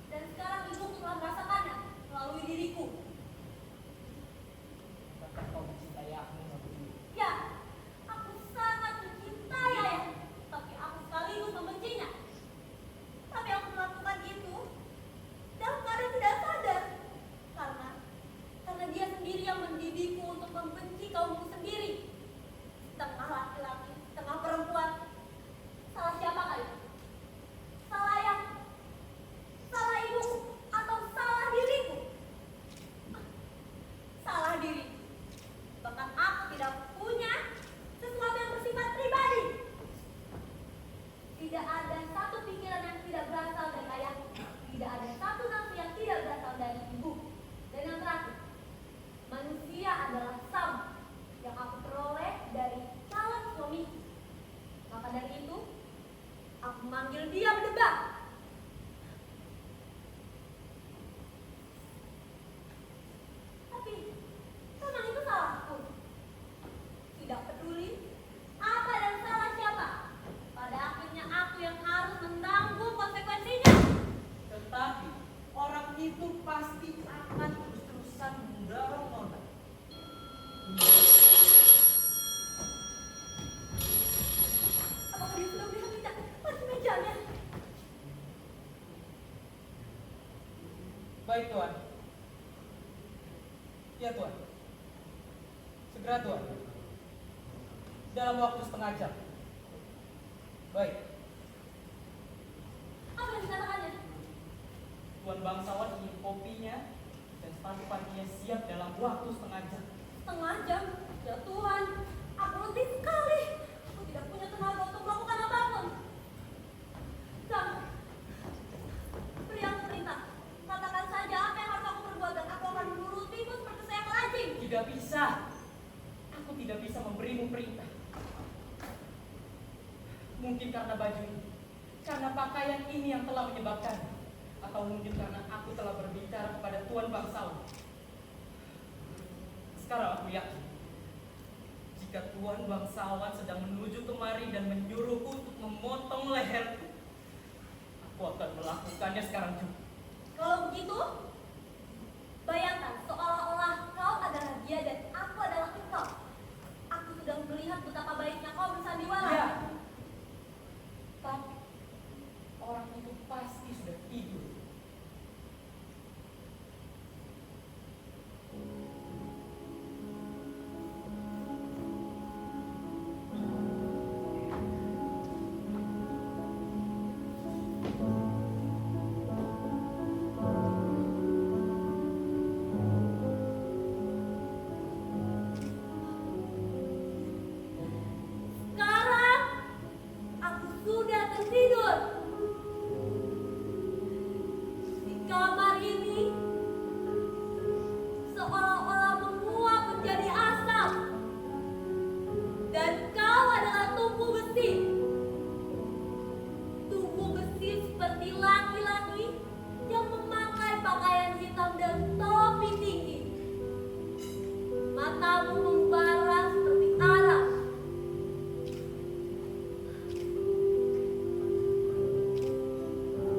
Dan sekarang ibuku telah merasakannya melalui diriku. Apakah kau mencintai aku, Nabudi? Ya, aku sangat mencintai ayah, tapi aku sekaligus membencinya. Tapi aku melakukan itu dalam keadaan tidak sadar. Karena dia sendiri yang mendidikku untuk membenci kaumku sendiri. Setengah laki-laki, setengah perempuan. Salah siapa kali? Salah ayah? Salah ibuku? Atau salah diriku? Salah diri. Bahkan aku tidak punya sesuatu yang bersifat pribadi. Tidak ada satu pikiran yang tidak berasal dari ayahku. Tidak ada satu nafsu yang tidak berasal dari ibu. Dan yang terakhir, manusia adalah sama yang aku peroleh dari calon suamiku. Maka dari itu, aku manggil dia berdebat. Tapi, memang itu salahku. Tidak peduli apa dan salah siapa. Pada akhirnya aku yang harus menanggung konsekuensinya. Tetapi orang itu pasti akan terus-terusan mendorong Nona. Apakah dia sudah melihat tidak pada mejanya? Baik, Tuan. Ya, Tuan. Segera, Tuan. Dalam waktu setengah jam. Baik. Apa yang dikatakannya? Tuan bangsawan ingin kopinya dan sepatu paginya siap dalam waktu setengah jam. Setengah jam? Ya Tuhan, aku letih sekali. Aku tidak punya tenaga untuk melakukan apapun. Sam, beri aku perintah. Katakan saja apa yang harus aku perbuat dan aku akan menurutimu seperti seekor anjing. Tidak bisa. Aku tidak bisa memberimu perintah. Mungkin karena baju ini, karena pakaian ini yang telah menyebabkannya. Atau mungkin karena aku telah berbicara kepada Tuan bangsawan. Sekarang aku yakin, jika Tuan bangsawan sedang menuju kemari dan menyuruhku untuk memotong leherku, aku akan melakukannya sekarang juga. Kalau begitu, bayangkan seolah-olah kau adalah dia dan aku adalah engkau. Aku sudah melihat betapa baiknya kau bersandiwara. Ya. Tapi orang itu pasti sudah tidur. Sekarang aku sudah tertidur. Di kamar ini seolah-olah menguap menjadi asap. Dan kau adalah tubuh besi. Tubuh besi seperti laki-laki yang memakai pakaian hitam dan topi tinggi. Matamu membara seperti arang.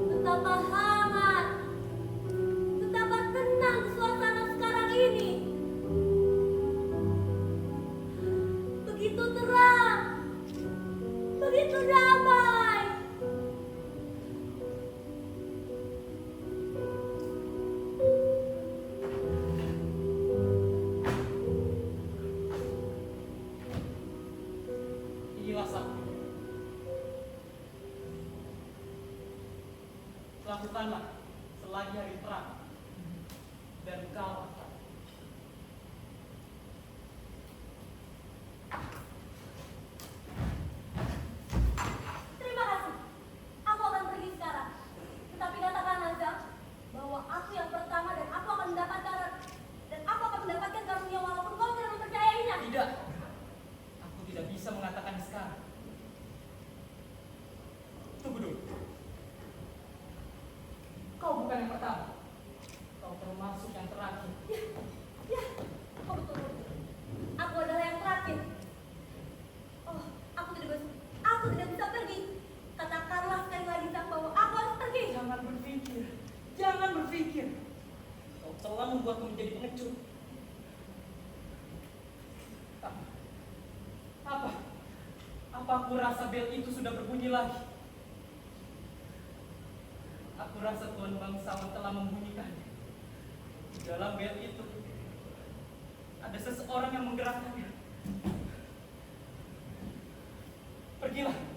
Betapa hangat, betapa tenang suasana sekarang ini. Begitu terang, begitu damai. Inilah sabtu. Lakukanlah selagi hari terang dan kau akan. Terima kasih. Aku akan pergi sekarang. Tetapi katakan Nazam bahwa aku yang pertama dan aku akan mendapatkan karunia walaupun kau tidak mempercayainya. Tidak. Aku tidak bisa mengatakan sekarang. Tunggu dulu. Kau bukan yang pertama. Kau termasuk yang terakhir. Ya, kau betul. Aku adalah yang terakhir. Oh, aku Jangan berpikir kau telah membuatku menjadi pengecut. Apa? Apa aku rasa bel itu sudah berbunyi lagi? Aku rasa Tuan bangsawan telah membunyikannya. Di dalam bel itu ada seseorang yang menggerakkannya. Pergilah.